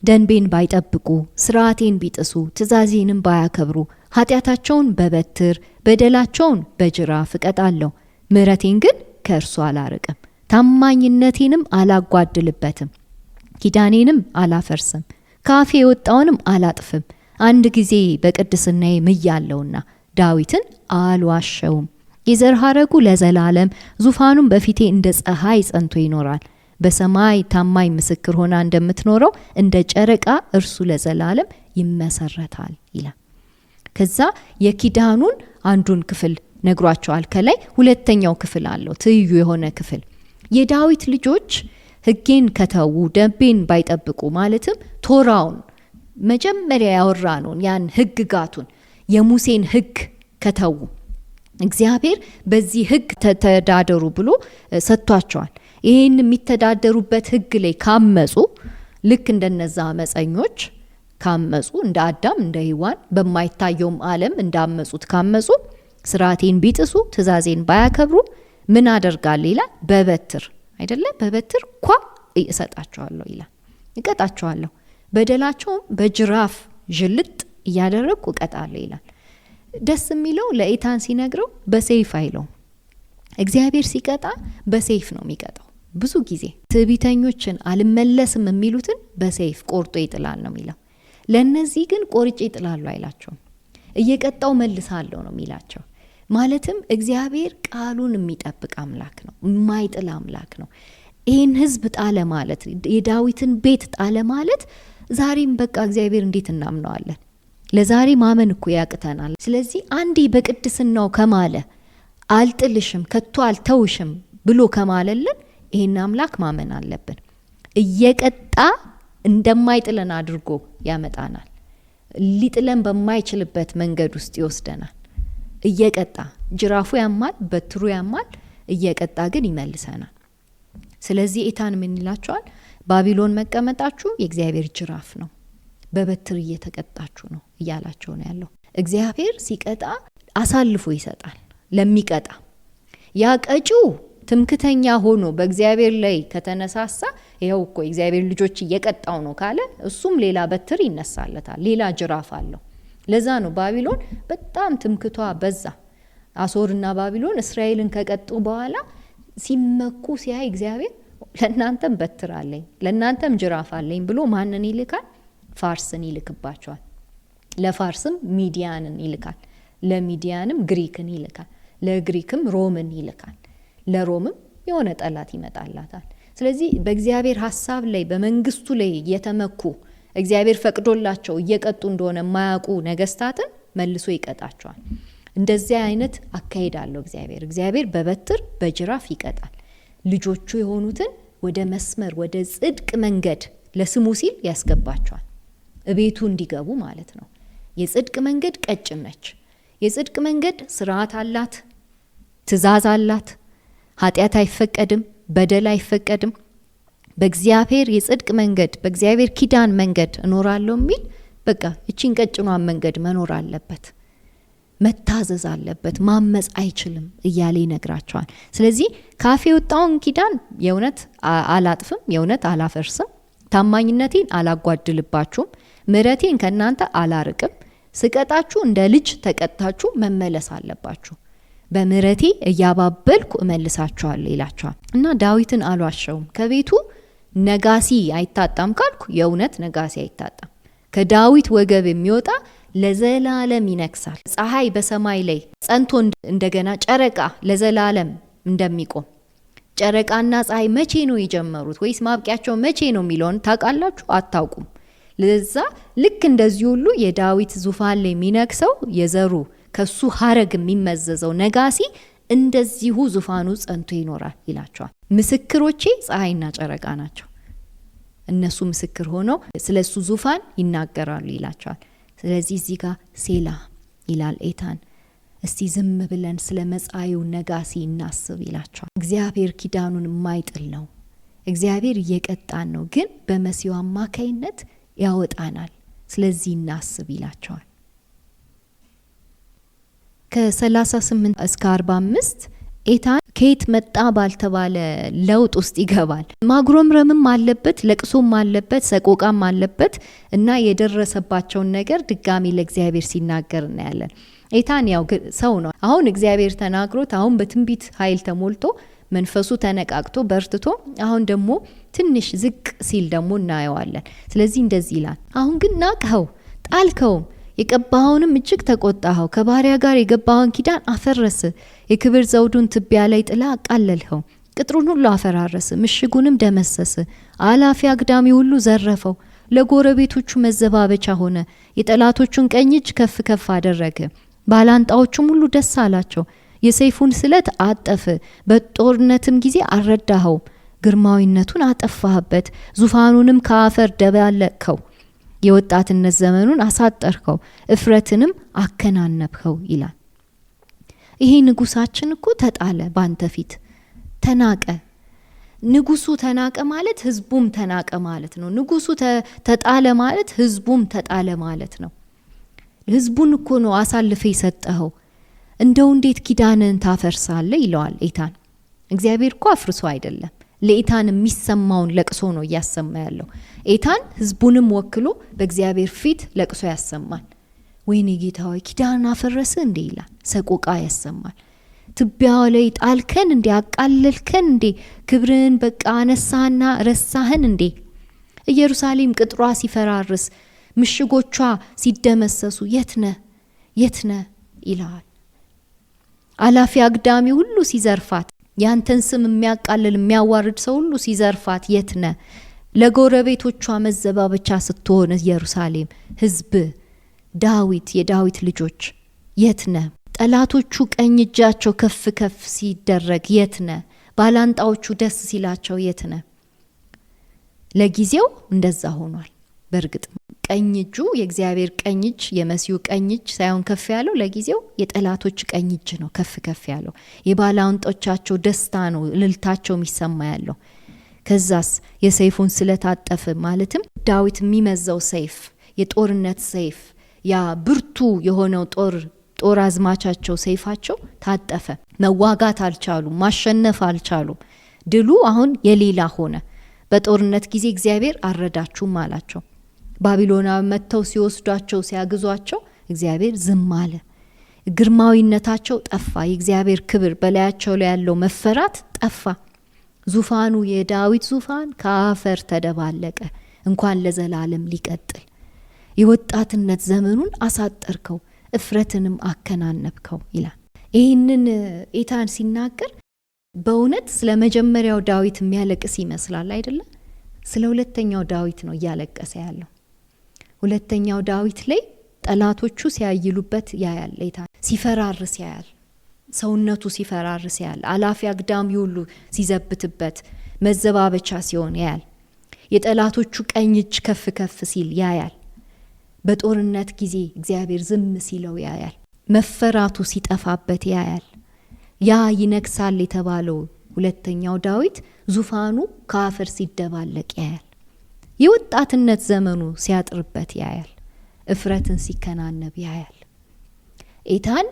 ደንቤን ባይጠብቁ፣ ስርዓቴን ቢጥሱ፣ ትእዛዜንም ባያከብሩ ኃጢአታቸውን በበትር በደላቸውን በጅራፍ እቀጣለሁ። ምሕረቴን ግን ከእርሱ አላርቅም፣ ታማኝነቴንም አላጓድልበትም፣ ኪዳኔንም አላፈርስም፣ ካፌ የወጣውንም አላጥፍም። አንድ ጊዜ በቅድስናዬ ምያለሁና ዳዊትን አልዋሸውም። የዘር ሐረጉ ለዘላለም ዙፋኑን በፊቴ እንደ ፀሐይ ጸንቶ ይኖራል። በሰማይ ታማኝ ምስክር ሆና እንደምትኖረው እንደ ጨረቃ እርሱ ለዘላለም ይመሰረታል ይላል። ከዛ የኪዳኑን አንዱን ክፍል ነግሯቸዋል። ከላይ ሁለተኛው ክፍል አለው፣ ትይዩ የሆነ ክፍል። የዳዊት ልጆች ሕጌን ከተዉ፣ ደንቤን ባይጠብቁ ማለትም ቶራውን መጀመሪያ ያወራነውን ያን ሕግጋቱን የሙሴን ሕግ ከተዉ፣ እግዚአብሔር በዚህ ሕግ ተዳደሩ ብሎ ሰጥቷቸዋል። ይህን የሚተዳደሩበት ሕግ ላይ ካመጹ፣ ልክ እንደነዛ አመፀኞች ካመጹ፣ እንደ አዳም እንደ ሔዋን በማይታየውም ዓለም እንዳመጹት ካመጹ፣ ስርዓቴን ቢጥሱ፣ ትእዛዜን ባያከብሩ ምን አደርጋለሁ ይላል? በበትር አይደለም፣ በበትር ኳ እሰጣቸዋለሁ ይላል፣ እቀጣቸዋለሁ። በደላቸውም በጅራፍ ጅልጥ እያደረግኩ እቀጣለሁ ይላል። ደስ የሚለው ለኢታን ሲነግረው በሰይፍ አይለው። እግዚአብሔር ሲቀጣ በሰይፍ ነው የሚቀጣው። ብዙ ጊዜ ትዕቢተኞችን አልመለስም የሚሉትን በሰይፍ ቆርጦ ይጥላል ነው የሚለው። ለነዚህ ግን ቆርጬ ይጥላሉ አይላቸውም። እየቀጣው መልሳለሁ ነው የሚላቸው። ማለትም እግዚአብሔር ቃሉን የሚጠብቅ አምላክ ነው፣ የማይጥል አምላክ ነው። ይህን ሕዝብ ጣለ ማለት፣ የዳዊትን ቤት ጣለ ማለት ዛሬም በቃ እግዚአብሔር እንዴት እናምነዋለን? ለዛሬ ማመን እኮ ያቅተናል። ስለዚህ አንዴ በቅድስናው ከማለ አልጥልሽም ከቶ አልተውሽም ብሎ ከማለልን ይህን አምላክ ማመን አለብን። እየቀጣ እንደማይጥለን አድርጎ ያመጣናል። ሊጥለን በማይችልበት መንገድ ውስጥ ይወስደናል። እየቀጣ ጅራፉ ያማል፣ በትሩ ያማል፣ እየቀጣ ግን ይመልሰናል። ስለዚህ ኢታን ምን ይላቸዋል? ባቢሎን መቀመጣችሁ የእግዚአብሔር ጅራፍ ነው፣ በበትር እየተቀጣችሁ ነው እያላቸው ነው ያለው። እግዚአብሔር ሲቀጣ አሳልፎ ይሰጣል ለሚቀጣ። ያ ቀጪው ትምክተኛ ሆኖ በእግዚአብሔር ላይ ከተነሳሳ፣ ይኸው እኮ የእግዚአብሔር ልጆች እየቀጣው ነው ካለ፣ እሱም ሌላ በትር ይነሳለታል፣ ሌላ ጅራፍ አለው። ለዛ ነው ባቢሎን በጣም ትምክቷ በዛ። አሶርና ባቢሎን እስራኤልን ከቀጡ በኋላ ሲመኩ ሲያይ እግዚአብሔር ለእናንተም በትር አለኝ ለእናንተም ጅራፍ አለኝ ብሎ ማንን ይልካል? ፋርስን ይልክባቸዋል። ለፋርስም ሚዲያንን ይልካል፣ ለሚዲያንም ግሪክን ይልካል፣ ለግሪክም ሮምን ይልካል፣ ለሮምም የሆነ ጠላት ይመጣላታል። ስለዚህ በእግዚአብሔር ሐሳብ ላይ በመንግስቱ ላይ የተመኩ እግዚአብሔር ፈቅዶላቸው እየቀጡ እንደሆነ የማያውቁ ነገስታትን መልሶ ይቀጣቸዋል። እንደዚህ አይነት አካሄድ አለው እግዚአብሔር በበትር በጅራፍ ይቀጣል። ልጆቹ የሆኑትን ወደ መስመር ወደ ጽድቅ መንገድ ለስሙ ሲል ያስገባቸዋል፣ እቤቱ እንዲገቡ ማለት ነው። የጽድቅ መንገድ ቀጭን ነች። የጽድቅ መንገድ ስርዓት አላት፣ ትእዛዝ አላት። ኃጢአት አይፈቀድም፣ በደል አይፈቀድም። በእግዚአብሔር የጽድቅ መንገድ በእግዚአብሔር ኪዳን መንገድ እኖራለሁ የሚል በቃ እቺን ቀጭኗን መንገድ መኖር አለበት፣ መታዘዝ አለበት፣ ማመጽ አይችልም እያለ ይነግራቸዋል። ስለዚህ ካፌ የወጣውን ኪዳን የእውነት አላጥፍም፣ የእውነት አላፈርስም፣ ታማኝነቴን አላጓድልባችሁም፣ ምሕረቴን ከእናንተ አላርቅም፣ ስቀጣችሁ እንደ ልጅ ተቀጣችሁ መመለስ አለባችሁ፣ በምሕረቴ እያባበልኩ እመልሳችኋለሁ ይላቸዋል። እና ዳዊትን አልዋሸውም። ከቤቱ ነጋሲ አይታጣም ካልኩ የእውነት ነጋሲ አይታጣም። ከዳዊት ወገብ የሚወጣ ለዘላለም ይነግሳል። ፀሐይ በሰማይ ላይ ጸንቶ እንደገና ጨረቃ ለዘላለም እንደሚቆም፣ ጨረቃና ፀሐይ መቼ ነው የጀመሩት ወይስ ማብቂያቸው መቼ ነው የሚለውን ታውቃላችሁ? አታውቁም። ለዛ ልክ እንደዚህ ሁሉ የዳዊት ዙፋን ላይ የሚነግሰው የዘሩ ከሱ ሐረግ የሚመዘዘው ነጋሲ እንደዚሁ ዙፋኑ ጸንቶ ይኖራል ይላቸዋል። ምስክሮቼ ፀሐይና ጨረቃ ናቸው። እነሱ ምስክር ሆነው ስለሱ ዙፋን ይናገራሉ ይላቸዋል። ስለዚህ እዚህ ጋር ሴላ ይላል ኤታን። እስቲ ዝም ብለን ስለ መጻዩ ነጋሲ እናስብ ይላቸዋል። እግዚአብሔር ኪዳኑን የማይጥል ነው። እግዚአብሔር እየቀጣን ነው፣ ግን በመሲሁ አማካይነት ያወጣናል። ስለዚህ እናስብ ይላቸዋል። ከ38 እስከ 45 ኤታን ከየት መጣ ባልተባለ ለውጥ ውስጥ ይገባል። ማጉረምረምም አለበት፣ ለቅሶም አለበት፣ ሰቆቃም አለበት እና የደረሰባቸውን ነገር ድጋሚ ለእግዚአብሔር ሲናገር እናያለን። ኤታን ያው ሰው ነው። አሁን እግዚአብሔር ተናግሮት አሁን በትንቢት ኃይል ተሞልቶ መንፈሱ ተነቃቅቶ በርትቶ አሁን ደግሞ ትንሽ ዝቅ ሲል ደግሞ እናየዋለን። ስለዚህ እንደዚህ ይላል፣ አሁን ግን ናቅኸው፣ ጣልከውም፣ የቀባኸውንም እጅግ ተቆጣኸው፣ ከባሪያ ጋር የገባኸውን ኪዳን አፈረስ፣ የክብር ዘውዱን ትቢያ ላይ ጥላ አቃለልኸው፣ ቅጥሩን ሁሉ አፈራረስ፣ ምሽጉንም ደመሰስ፣ አላፊ አግዳሚ ሁሉ ዘረፈው፣ ለጎረቤቶቹ መዘባበቻ ሆነ፣ የጠላቶቹን ቀኝ እጅ ከፍ ከፍ አደረገ፣ ባላንጣዎቹም ሁሉ ደስ አላቸው፣ የሰይፉን ስለት አጠፍ፣ በጦርነትም ጊዜ አልረዳኸው፣ ግርማዊነቱን አጠፋህበት፣ ዙፋኑንም ከአፈር ደባለቅኸው፣ የወጣትነት ዘመኑን አሳጠርከው፣ እፍረትንም አከናነብኸው ይላል። ይሄ ንጉሳችን እኮ ተጣለ፣ ባንተ ፊት ተናቀ። ንጉሱ ተናቀ ማለት ህዝቡም ተናቀ ማለት ነው። ንጉሱ ተጣለ ማለት ህዝቡም ተጣለ ማለት ነው። ህዝቡን እኮ ነው አሳልፈ የሰጠኸው። እንደው እንዴት ኪዳንን ታፈርሳለህ ይለዋል ኤታን። እግዚአብሔር እኮ አፍርሶ አይደለም፣ ለኤታን የሚሰማውን ለቅሶ ነው እያሰማ ያለው። ኤታን ህዝቡንም ወክሎ በእግዚአብሔር ፊት ለቅሶ ያሰማል። ወይኔ ጌታ ሆይ ኪዳን አፈረስ እንዴ ይላል። ሰቆቃ ያሰማል። ትቢያው ላይ ጣልከን እንዴ፣ አቃለልከን እንዴ፣ ክብርን በቃ አነሳህና ረሳህን እንዴ። ኢየሩሳሌም ቅጥሯ ሲፈራርስ፣ ምሽጎቿ ሲደመሰሱ የትነ ይላል። አላፊ አግዳሚ ሁሉ ሲዘርፋት፣ ያንተን ስም የሚያቃልል የሚያዋርድ ሰው ሁሉ ሲዘርፋት የትነ። ለጎረቤቶቿ መዘባበቻ ስትሆን ኢየሩሳሌም ህዝብ ዳዊት የዳዊት ልጆች የትነ። ጠላቶቹ ቀኝ እጃቸው ከፍ ከፍ ሲደረግ የትነ። ባላንጣዎቹ ደስ ሲላቸው የትነ። ለጊዜው እንደዛ ሆኗል። በእርግጥ ቀኝ እጁ የእግዚአብሔር ቀኝ እጅ የመሲሁ ቀኝ እጅ ሳይሆን ከፍ ያለው ለጊዜው የጠላቶች ቀኝ እጅ ነው ከፍ ከፍ ያለው። የባላንጦቻቸው ደስታ ነው እልልታቸው የሚሰማ ያለው። ከዛስ የሰይፉን ስለታጠፈ ማለትም ዳዊት የሚመዘው ሰይፍ፣ የጦርነት ሰይፍ፣ ያ ብርቱ የሆነው ጦር አዝማቻቸው ሰይፋቸው ታጠፈ። መዋጋት አልቻሉም፣ ማሸነፍ አልቻሉም። ድሉ አሁን የሌላ ሆነ። በጦርነት ጊዜ እግዚአብሔር አረዳችሁም አላቸው። ባቢሎናውያን መጥተው ሲወስዷቸው ሲያግዟቸው እግዚአብሔር ዝም አለ። ግርማዊነታቸው ጠፋ። የእግዚአብሔር ክብር በላያቸው ላይ ያለው መፈራት ጠፋ። ዙፋኑ የዳዊት ዙፋን ከአፈር ተደባለቀ፣ እንኳን ለዘላለም ሊቀጥል። የወጣትነት ዘመኑን አሳጠርከው፣ እፍረትንም አከናነብከው ይላል። ይህንን ኤታን ሲናገር በእውነት ስለ መጀመሪያው ዳዊት የሚያለቅስ ይመስላል አይደለም? ስለ ሁለተኛው ዳዊት ነው እያለቀሰ ያለው። ሁለተኛው ዳዊት ላይ ጠላቶቹ ሲያይሉበት ያያል። ኤታን ሲፈራርስ ያያል። ሰውነቱ ሲፈራርስ ያያል። አላፊ አግዳሚ ሁሉ ሲዘብትበት መዘባበቻ ሲሆን ያያል። የጠላቶቹ ቀኝ እጅ ከፍ ከፍ ሲል ያያል። በጦርነት ጊዜ እግዚአብሔር ዝም ሲለው ያያል። መፈራቱ ሲጠፋበት ያያል። ያ ይነግሳል የተባለው ሁለተኛው ዳዊት ዙፋኑ ከአፈር ሲደባለቅ ያያል። የወጣትነት ዘመኑ ሲያጥርበት ያያል። እፍረትን ሲከናነብ ያያል። ኤታን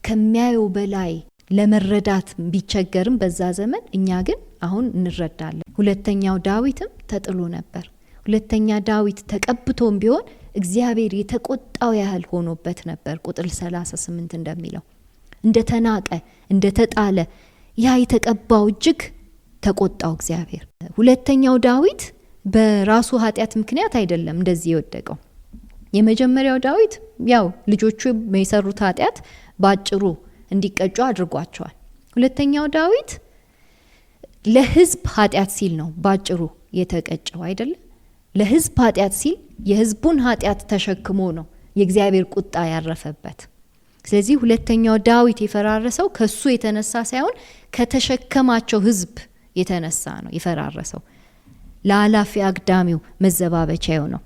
ከሚያየው በላይ ለመረዳት ቢቸገርም በዛ ዘመን፣ እኛ ግን አሁን እንረዳለን። ሁለተኛው ዳዊትም ተጥሎ ነበር። ሁለተኛ ዳዊት ተቀብቶም ቢሆን እግዚአብሔር የተቆጣው ያህል ሆኖበት ነበር። ቁጥር 38 እንደሚለው እንደተናቀ እንደተጣለ ያ የተቀባው እጅግ ተቆጣው እግዚአብሔር። ሁለተኛው ዳዊት በራሱ ኃጢአት ምክንያት አይደለም እንደዚህ የወደቀው። የመጀመሪያው ዳዊት ያው ልጆቹ የሰሩት ኃጢአት ባጭሩ እንዲቀጩ አድርጓቸዋል። ሁለተኛው ዳዊት ለህዝብ ኃጢአት ሲል ነው ባጭሩ የተቀጨው አይደለም። ለህዝብ ኃጢአት ሲል የህዝቡን ኃጢአት ተሸክሞ ነው የእግዚአብሔር ቁጣ ያረፈበት። ስለዚህ ሁለተኛው ዳዊት የፈራረሰው ከሱ የተነሳ ሳይሆን ከተሸከማቸው ህዝብ የተነሳ ነው የፈራረሰው። ለአላፊ አግዳሚው መዘባበቻ ነው።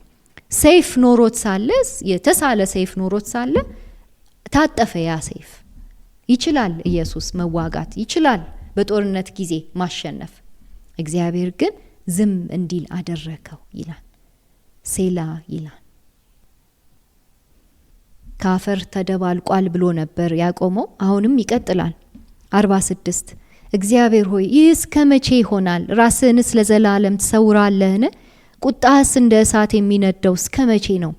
ሰይፍ ኖሮት ሳለ የተሳለ ሰይፍ ኖሮት ሳለ ታጠፈ። ያ ሰይፍ ይችላል ኢየሱስ መዋጋት ይችላል፣ በጦርነት ጊዜ ማሸነፍ። እግዚአብሔር ግን ዝም እንዲል አደረገው ይላል። ሴላ ይላል። ካፈር ተደባልቋል ብሎ ነበር ያቆመው። አሁንም ይቀጥላል 46 እግዚአብሔር ሆይ ይህ እስከ መቼ ይሆናል? ራስህንስ ለዘላለም ትሰውራለህን? ቁጣህስ እንደ እሳት የሚነደው እስከ መቼ ነው?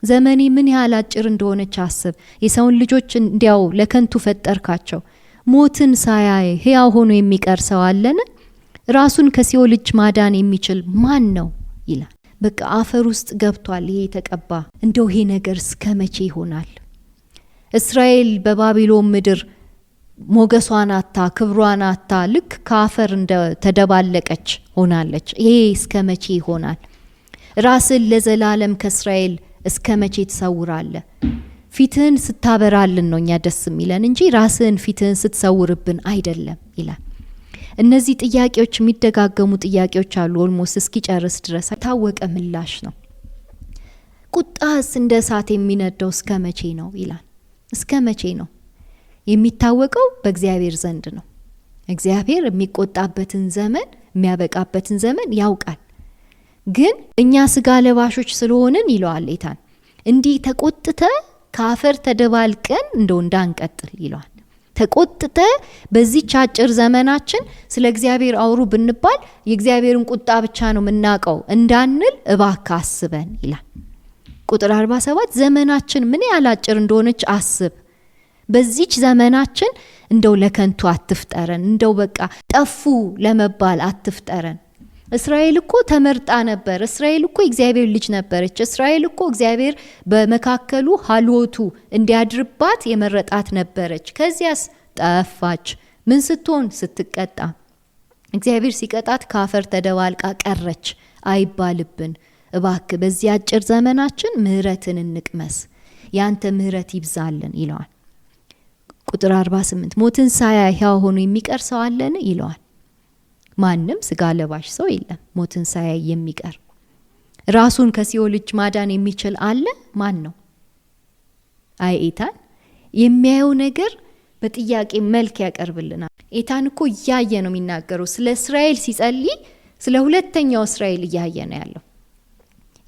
ዘመኔ ምን ያህል አጭር እንደሆነች አስብ። የሰውን ልጆች እንዲያው ለከንቱ ፈጠርካቸው። ሞትን ሳያይ ሕያው ሆኖ የሚቀር ሰው አለን? ራሱን ከሲኦል እጅ ማዳን የሚችል ማን ነው? ይላል። በቃ አፈር ውስጥ ገብቷል ይሄ የተቀባ። እንደው ይሄ ነገር እስከ መቼ ይሆናል? እስራኤል በባቢሎን ምድር ሞገሷን አታ ክብሯን አታ ልክ ካፈር እንደ ተደባለቀች ሆናለች። ይሄ እስከ መቼ ይሆናል? ራስን ለዘላለም ከእስራኤል እስከ መቼ ትሰውራለህ? ፊትህን ስታበራልን ነው እኛ ደስ የሚለን እንጂ ራስህን ፊትህን ስትሰውርብን አይደለም ይላል። እነዚህ ጥያቄዎች የሚደጋገሙ ጥያቄዎች አሉ። ኦልሞስት እስኪጨርስ ድረስ ታወቀ ምላሽ ነው። ቁጣስ እንደ እሳት የሚነደው እስከ መቼ ነው ይላል። እስከ መቼ ነው የሚታወቀው? በእግዚአብሔር ዘንድ ነው። እግዚአብሔር የሚቆጣበትን ዘመን የሚያበቃበትን ዘመን ያውቃል። ግን እኛ ስጋ ለባሾች ስለሆንን ይለዋል ጌታን እንዲህ ተቆጥተ ካፈር ተደባልቀን እንደው እንዳንቀጥል ይለዋል። ተቆጥተ በዚህ አጭር ዘመናችን ስለ እግዚአብሔር አውሩ ብንባል የእግዚአብሔርን ቁጣ ብቻ ነው የምናውቀው እንዳንል እባክህ አስበን ይላል። ቁጥር 47 ዘመናችን ምን ያህል አጭር እንደሆነች አስብ። በዚች ዘመናችን እንደው ለከንቱ አትፍጠረን፣ እንደው በቃ ጠፉ ለመባል አትፍጠረን። እስራኤል እኮ ተመርጣ ነበር። እስራኤል እኮ እግዚአብሔር ልጅ ነበረች። እስራኤል እኮ እግዚአብሔር በመካከሉ ሀልወቱ እንዲያድርባት የመረጣት ነበረች። ከዚያስ ጠፋች። ምን ስትሆን? ስትቀጣ። እግዚአብሔር ሲቀጣት ካፈር ተደባልቃ ቀረች አይባልብን። እባክህ በዚህ አጭር ዘመናችን ምህረትን እንቅመስ፣ ያንተ ምህረት ይብዛልን ይለዋል። ቁጥር 48 ሞትን ሳያይ ሕያው ሆኖ የሚቀር ሰው አለን ይለዋል። ማንም ስጋ ለባሽ ሰው የለም ሞትን ሳያይ የሚቀር። ራሱን ከሲኦል እጅ ማዳን የሚችል አለ? ማን ነው? አይ ኤታን የሚያየው ነገር በጥያቄ መልክ ያቀርብልናል። ኤታን እኮ እያየ ነው የሚናገረው። ስለ እስራኤል ሲጸልይ ስለ ሁለተኛው እስራኤል እያየ ነው ያለው።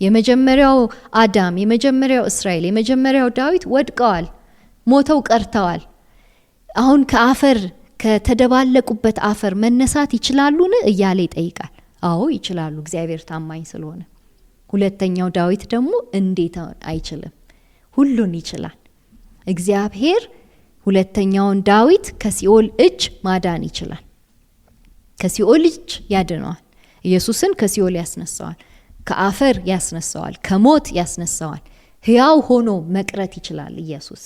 የመጀመሪያው አዳም፣ የመጀመሪያው እስራኤል፣ የመጀመሪያው ዳዊት ወድቀዋል፣ ሞተው ቀርተዋል። አሁን ከአፈር ከተደባለቁበት አፈር መነሳት ይችላሉን እያለ ይጠይቃል። አዎ ይችላሉ፣ እግዚአብሔር ታማኝ ስለሆነ። ሁለተኛው ዳዊት ደግሞ እንዴት አይችልም? ሁሉን ይችላል እግዚአብሔር። ሁለተኛውን ዳዊት ከሲኦል እጅ ማዳን ይችላል። ከሲኦል እጅ ያድነዋል። ኢየሱስን ከሲኦል ያስነሳዋል፣ ከአፈር ያስነሳዋል፣ ከሞት ያስነሳዋል። ሕያው ሆኖ መቅረት ይችላል ኢየሱስ።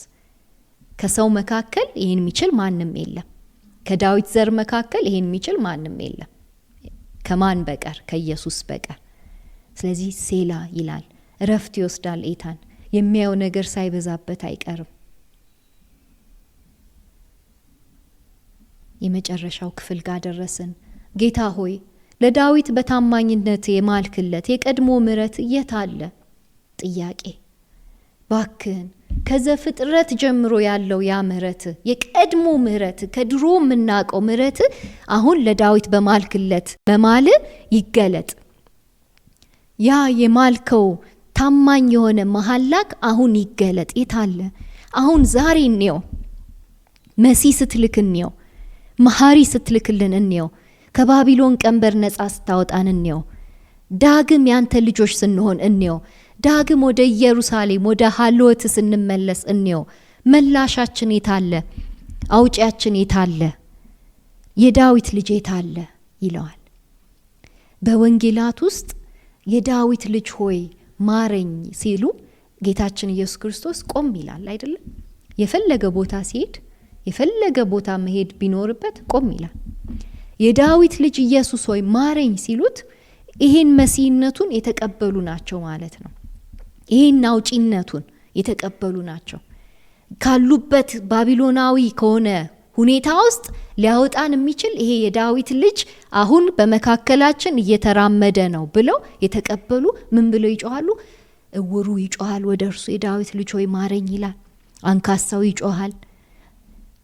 ከሰው መካከል ይህን የሚችል ማንም የለም። ከዳዊት ዘር መካከል ይሄን የሚችል ማንም የለም ከማን በቀር? ከኢየሱስ በቀር። ስለዚህ ሴላ ይላል፣ እረፍት ይወስዳል ኤታን። የሚያየው ነገር ሳይበዛበት አይቀርም። የመጨረሻው ክፍል ጋር ደረስን። ጌታ ሆይ ለዳዊት በታማኝነት የማልክለት የቀድሞ ምሕረት የት አለ? ጥያቄ። ባክህን ከዘፍጥረት ጀምሮ ያለው ያ ምሕረት፣ የቀድሞ ምሕረት፣ ከድሮ የምናውቀው ምሕረት አሁን ለዳዊት በማልክለት በማል ይገለጥ። ያ የማልከው ታማኝ የሆነ መሐላክ አሁን ይገለጥ። የታለ? አሁን ዛሬ እንየው። መሲ ስትልክ እንየው። መሐሪ ስትልክልን እንየው። ከባቢሎን ቀንበር ነጻ ስታወጣን እንየው። ዳግም ያንተ ልጆች ስንሆን እንየው። ዳግም ወደ ኢየሩሳሌም ወደ ሀልወት ስንመለስ እንየው። መላሻችን የታለ? አውጪያችን የታለ? የዳዊት ልጅ የታለ ይለዋል። በወንጌላት ውስጥ የዳዊት ልጅ ሆይ ማረኝ ሲሉ ጌታችን ኢየሱስ ክርስቶስ ቆም ይላል አይደለም? የፈለገ ቦታ ሲሄድ የፈለገ ቦታ መሄድ ቢኖርበት ቆም ይላል። የዳዊት ልጅ ኢየሱስ ሆይ ማረኝ ሲሉት ይሄን መሲህነቱን የተቀበሉ ናቸው ማለት ነው። ይሄን አውጪነቱን የተቀበሉ ናቸው። ካሉበት ባቢሎናዊ ከሆነ ሁኔታ ውስጥ ሊያወጣን የሚችል ይሄ የዳዊት ልጅ አሁን በመካከላችን እየተራመደ ነው ብለው የተቀበሉ ምን ብለው ይጮሃሉ? እውሩ ይጮሃል ወደ እርሱ የዳዊት ልጅ ሆይ ማረኝ ይላል። አንካሳው ይጮሃል።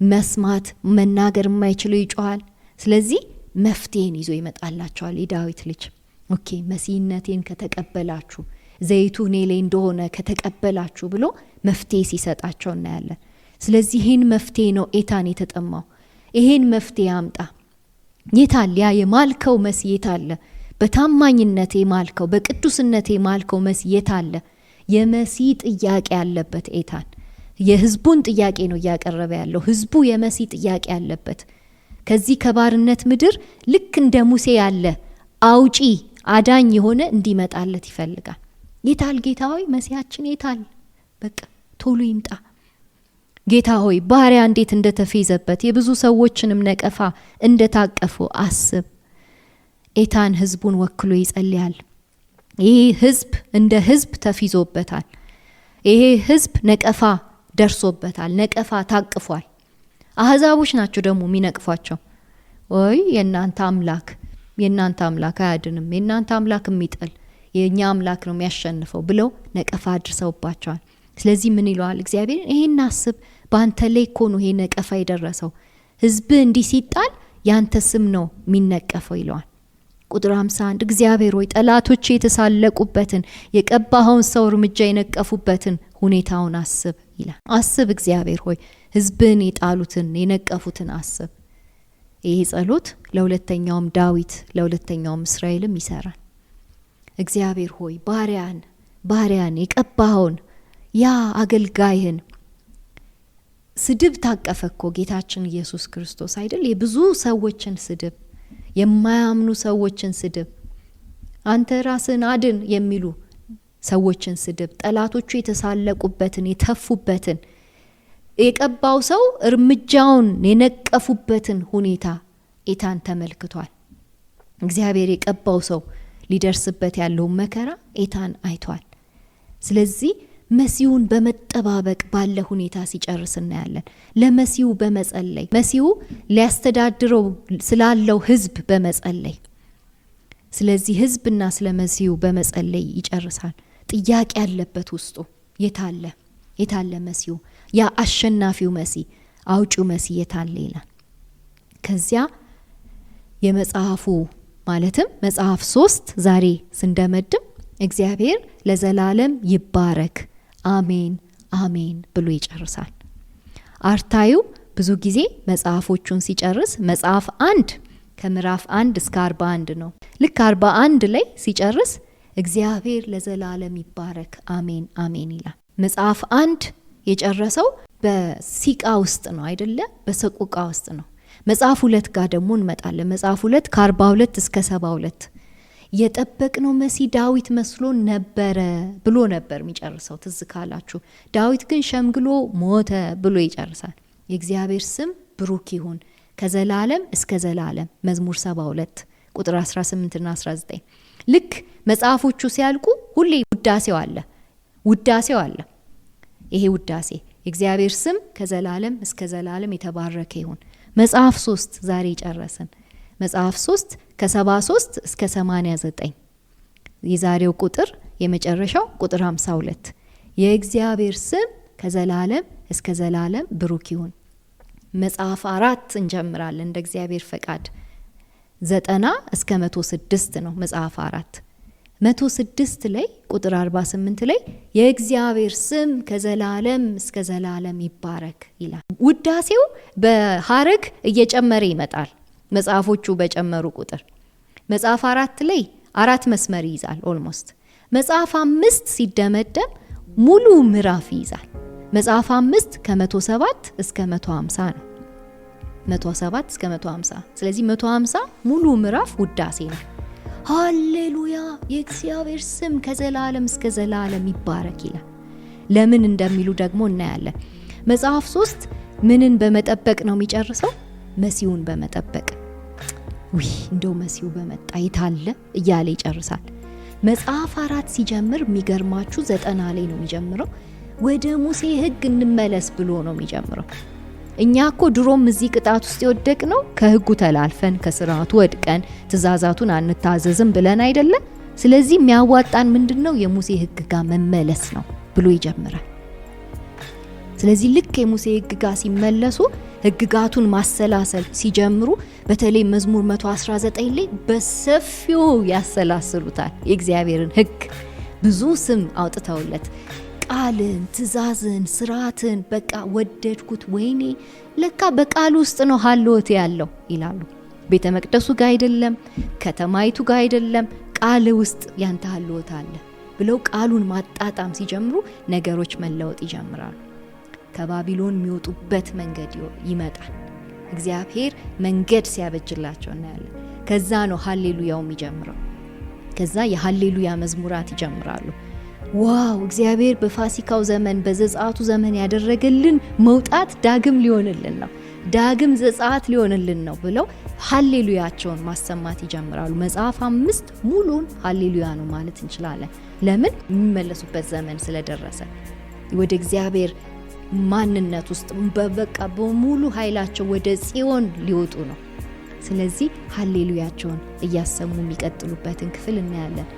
መስማት መናገር የማይችለው ይጮሃል። ስለዚህ መፍትሄን ይዞ ይመጣላቸዋል የዳዊት ልጅ። ኦኬ መሲህነቴን ከተቀበላችሁ ዘይቱ እኔ ላይ እንደሆነ ከተቀበላችሁ ብሎ መፍትሄ ሲሰጣቸው እናያለን። ስለዚህ ይህን መፍትሄ ነው ኤታን የተጠማው። ይህን መፍትሄ አምጣ። የታል ያ የማልከው መሲህ የታለ? በታማኝነት የማልከው በቅዱስነት የማልከው መሲህ የታለ? የመሲህ ጥያቄ ያለበት ኤታን የህዝቡን ጥያቄ ነው እያቀረበ ያለው። ህዝቡ የመሲህ ጥያቄ ያለበት ከዚህ ከባርነት ምድር ልክ እንደ ሙሴ ያለ አውጪ አዳኝ የሆነ እንዲመጣለት ይፈልጋል። የታል ጌታ ሆይ መሲያችን የታል? በቃ ቶሎ ይምጣ። ጌታ ሆይ ባሪያ እንዴት እንደተፈዘበት የብዙ ሰዎችንም ነቀፋ እንደታቀፉ አስብ። ኤታን ህዝቡን ወክሎ ይጸልያል። ይሄ ህዝብ እንደ ህዝብ ተፈይዞበታል። ይሄ ህዝብ ነቀፋ ደርሶበታል። ነቀፋ ታቅፏል። አህዛቦች ናቸው ደግሞ የሚነቅፏቸው። ወይ የናንተ አምላክ አያድንም፣ የናንተ አምላክ የሚጥል የኛ አምላክ ነው የሚያሸንፈው ብለው ነቀፋ አድርሰውባቸዋል። ስለዚህ ምን ይለዋል እግዚአብሔር? ይሄን አስብ፣ ባንተ ላይ እኮ ነው ይሄ ነቀፋ የደረሰው። ህዝብ እንዲህ ሲጣል ያንተ ስም ነው የሚነቀፈው ይለዋል። ቁጥር 51 እግዚአብሔር ሆይ ጠላቶቼ የተሳለቁበትን የቀባኸውን ሰው እርምጃ የነቀፉበትን ሁኔታውን አስብ ይላል። አስብ እግዚአብሔር ሆይ ህዝብን የጣሉትን የነቀፉትን አስብ። ይሄ ጸሎት ለሁለተኛውም ዳዊት ለሁለተኛውም እስራኤልም ይሰራል። እግዚአብሔር ሆይ ባሪያን የቀባኸውን ያ አገልጋይህን ስድብ ታቀፈኮ ጌታችን ኢየሱስ ክርስቶስ አይደል? የብዙ ሰዎችን ስድብ፣ የማያምኑ ሰዎችን ስድብ፣ አንተ ራስን አድን የሚሉ ሰዎችን ስድብ፣ ጠላቶቹ የተሳለቁበትን የተፉበትን የቀባው ሰው እርምጃውን የነቀፉበትን ሁኔታ ኤታን ተመልክቷል። እግዚአብሔር የቀባው ሰው ሊደርስበት ያለው መከራ ኤታን አይቷል። ስለዚህ መሲሁን በመጠባበቅ ባለ ሁኔታ ሲጨርስ እናያለን። ለመሲሁ በመጸለይ መሲሁ ሊያስተዳድረው ስላለው ህዝብ በመጸለይ ስለዚህ ህዝብና ስለ መሲሁ በመጸለይ ይጨርሳል። ጥያቄ ያለበት ውስጡ የታለ መሲሁ? ያ አሸናፊው መሲህ አውጪው መሲህ የታለ ይላል። ከዚያ የመጽሐፉ ማለትም መጽሐፍ 3 ዛሬ ስንደመድም እግዚአብሔር ለዘላለም ይባረክ አሜን አሜን ብሎ ይጨርሳል። አርታዩ ብዙ ጊዜ መጽሐፎቹን ሲጨርስ መጽሐፍ 1 ከምዕራፍ 1 እስከ 41 ነው። ልክ 41 ላይ ሲጨርስ እግዚአብሔር ለዘላለም ይባረክ አሜን አሜን ይላል። መጽሐፍ 1 የጨረሰው በሲቃ ውስጥ ነው አይደለ? በሰቆቃ ውስጥ ነው። መጽሐፍ 2 ጋር ደግሞ እንመጣለን። መጽሐፍ 2 ከ42 እስከ 72 የጠበቅነው መሲህ ዳዊት መስሎ ነበረ ብሎ ነበር የሚጨርሰው ትዝ ካላችሁ። ዳዊት ግን ሸምግሎ ሞተ ብሎ ይጨርሳል። የእግዚአብሔር ስም ብሩክ ይሁን ከዘላለም እስከ ዘላለም መዝሙር 72 ቁጥር 18 እና 19። ልክ መጽሐፎቹ ሲያልቁ ሁሌ ውዳሴው አለ። ይሄ ውዳሴ የእግዚአብሔር ስም ከዘላለም እስከ ዘላለም የተባረከ ይሁን። መጽሐፍ 3 ዛሬ ጨረስን። መጽሐፍ 3 ከ73 እስከ 89 የዛሬው ቁጥር የመጨረሻው ቁጥር 52 የእግዚአብሔር ስም ከዘላለም እስከ ዘላለም ብሩክ ይሁን። መጽሐፍ 4 እንጀምራለን እንደ እግዚአብሔር ፈቃድ 90 እስከ 106 ነው። መጽሐፍ 4 106 ላይ ቁጥር 48 ላይ የእግዚአብሔር ስም ከዘላለም እስከ ዘላለም ይባረክ ይላል። ውዳሴው በሐረግ እየጨመረ ይመጣል መጽሐፎቹ በጨመሩ ቁጥር። መጽሐፍ 4 ላይ 4 መስመር ይይዛል ኦልሞስት። መጽሐፍ 5 ሲደመደም ሙሉ ምዕራፍ ይይዛል። መጽሐፍ 5 ከ107 እስከ 150 ነው። 107 እስከ 150 ስለዚህ 150 ሙሉ ምዕራፍ ውዳሴ ነው። ሃሌሉያ የእግዚአብሔር ስም ከዘላለም እስከ ዘላለም ይባረክ ይላል። ለምን እንደሚሉ ደግሞ እናያለን። መጽሐፍ 3 ምንን በመጠበቅ ነው የሚጨርሰው? መሲሁን በመጠበቅ እንደው መሲሁ በመጣ ይታለ እያለ ይጨርሳል። መጽሐፍ 4 ሲጀምር የሚገርማችሁ 90 ላይ ነው የሚጀምረው። ወደ ሙሴ ሕግ እንመለስ ብሎ ነው የሚጀምረው። እኛ እኮ ድሮም እዚህ ቅጣት ውስጥ የወደቅነው ከሕጉ ተላልፈን ከስርዓቱ ወድቀን ትእዛዛቱን አንታዘዝም ብለን አይደለም። ስለዚህ የሚያዋጣን ምንድነው? የሙሴ ሕግ ጋር መመለስ ነው ብሎ ይጀምራል። ስለዚህ ልክ የሙሴ ሕግ ጋር ሲመለሱ ሕግጋቱን ማሰላሰል ሲጀምሩ በተለይ መዝሙር 119 ላይ በሰፊው ያሰላስሉታል። የእግዚአብሔርን ሕግ ብዙ ስም አውጥተውለት ቃልን፣ ትእዛዝን፣ ስርዓትን በቃ ወደድኩት። ወይኔ ለካ በቃል ውስጥ ነው ሀልወት ያለው ይላሉ። ቤተ መቅደሱ ጋር አይደለም፣ ከተማይቱ ጋር አይደለም፣ ቃል ውስጥ ያንተ ሀልወት አለ ብለው ቃሉን ማጣጣም ሲጀምሩ ነገሮች መለወጥ ይጀምራሉ። ከባቢሎን የሚወጡበት መንገድ ይመጣል። እግዚአብሔር መንገድ ሲያበጅላቸው እናያለን። ከዛ ነው ሃሌሉያው የሚጀምረው። ከዛ የሃሌሉያ መዝሙራት ይጀምራሉ። ዋው እግዚአብሔር በፋሲካው ዘመን በዘጸአቱ ዘመን ያደረገልን መውጣት ዳግም ሊሆንልን ነው፣ ዳግም ዘጸአት ሊሆንልን ነው ብለው ሃሌሉያቸውን ማሰማት ይጀምራሉ። መጽሐፍ 5 ሙሉን ሃሌሉያ ነው ማለት እንችላለን። ለምን? የሚመለሱበት ዘመን ስለደረሰ ወደ እግዚአብሔር ማንነት ውስጥ በበቃ በሙሉ ኃይላቸው ወደ ጽዮን ሊወጡ ነው። ስለዚህ ሃሌሉያቸውን እያሰሙ የሚቀጥሉበትን ክፍል እናያለን።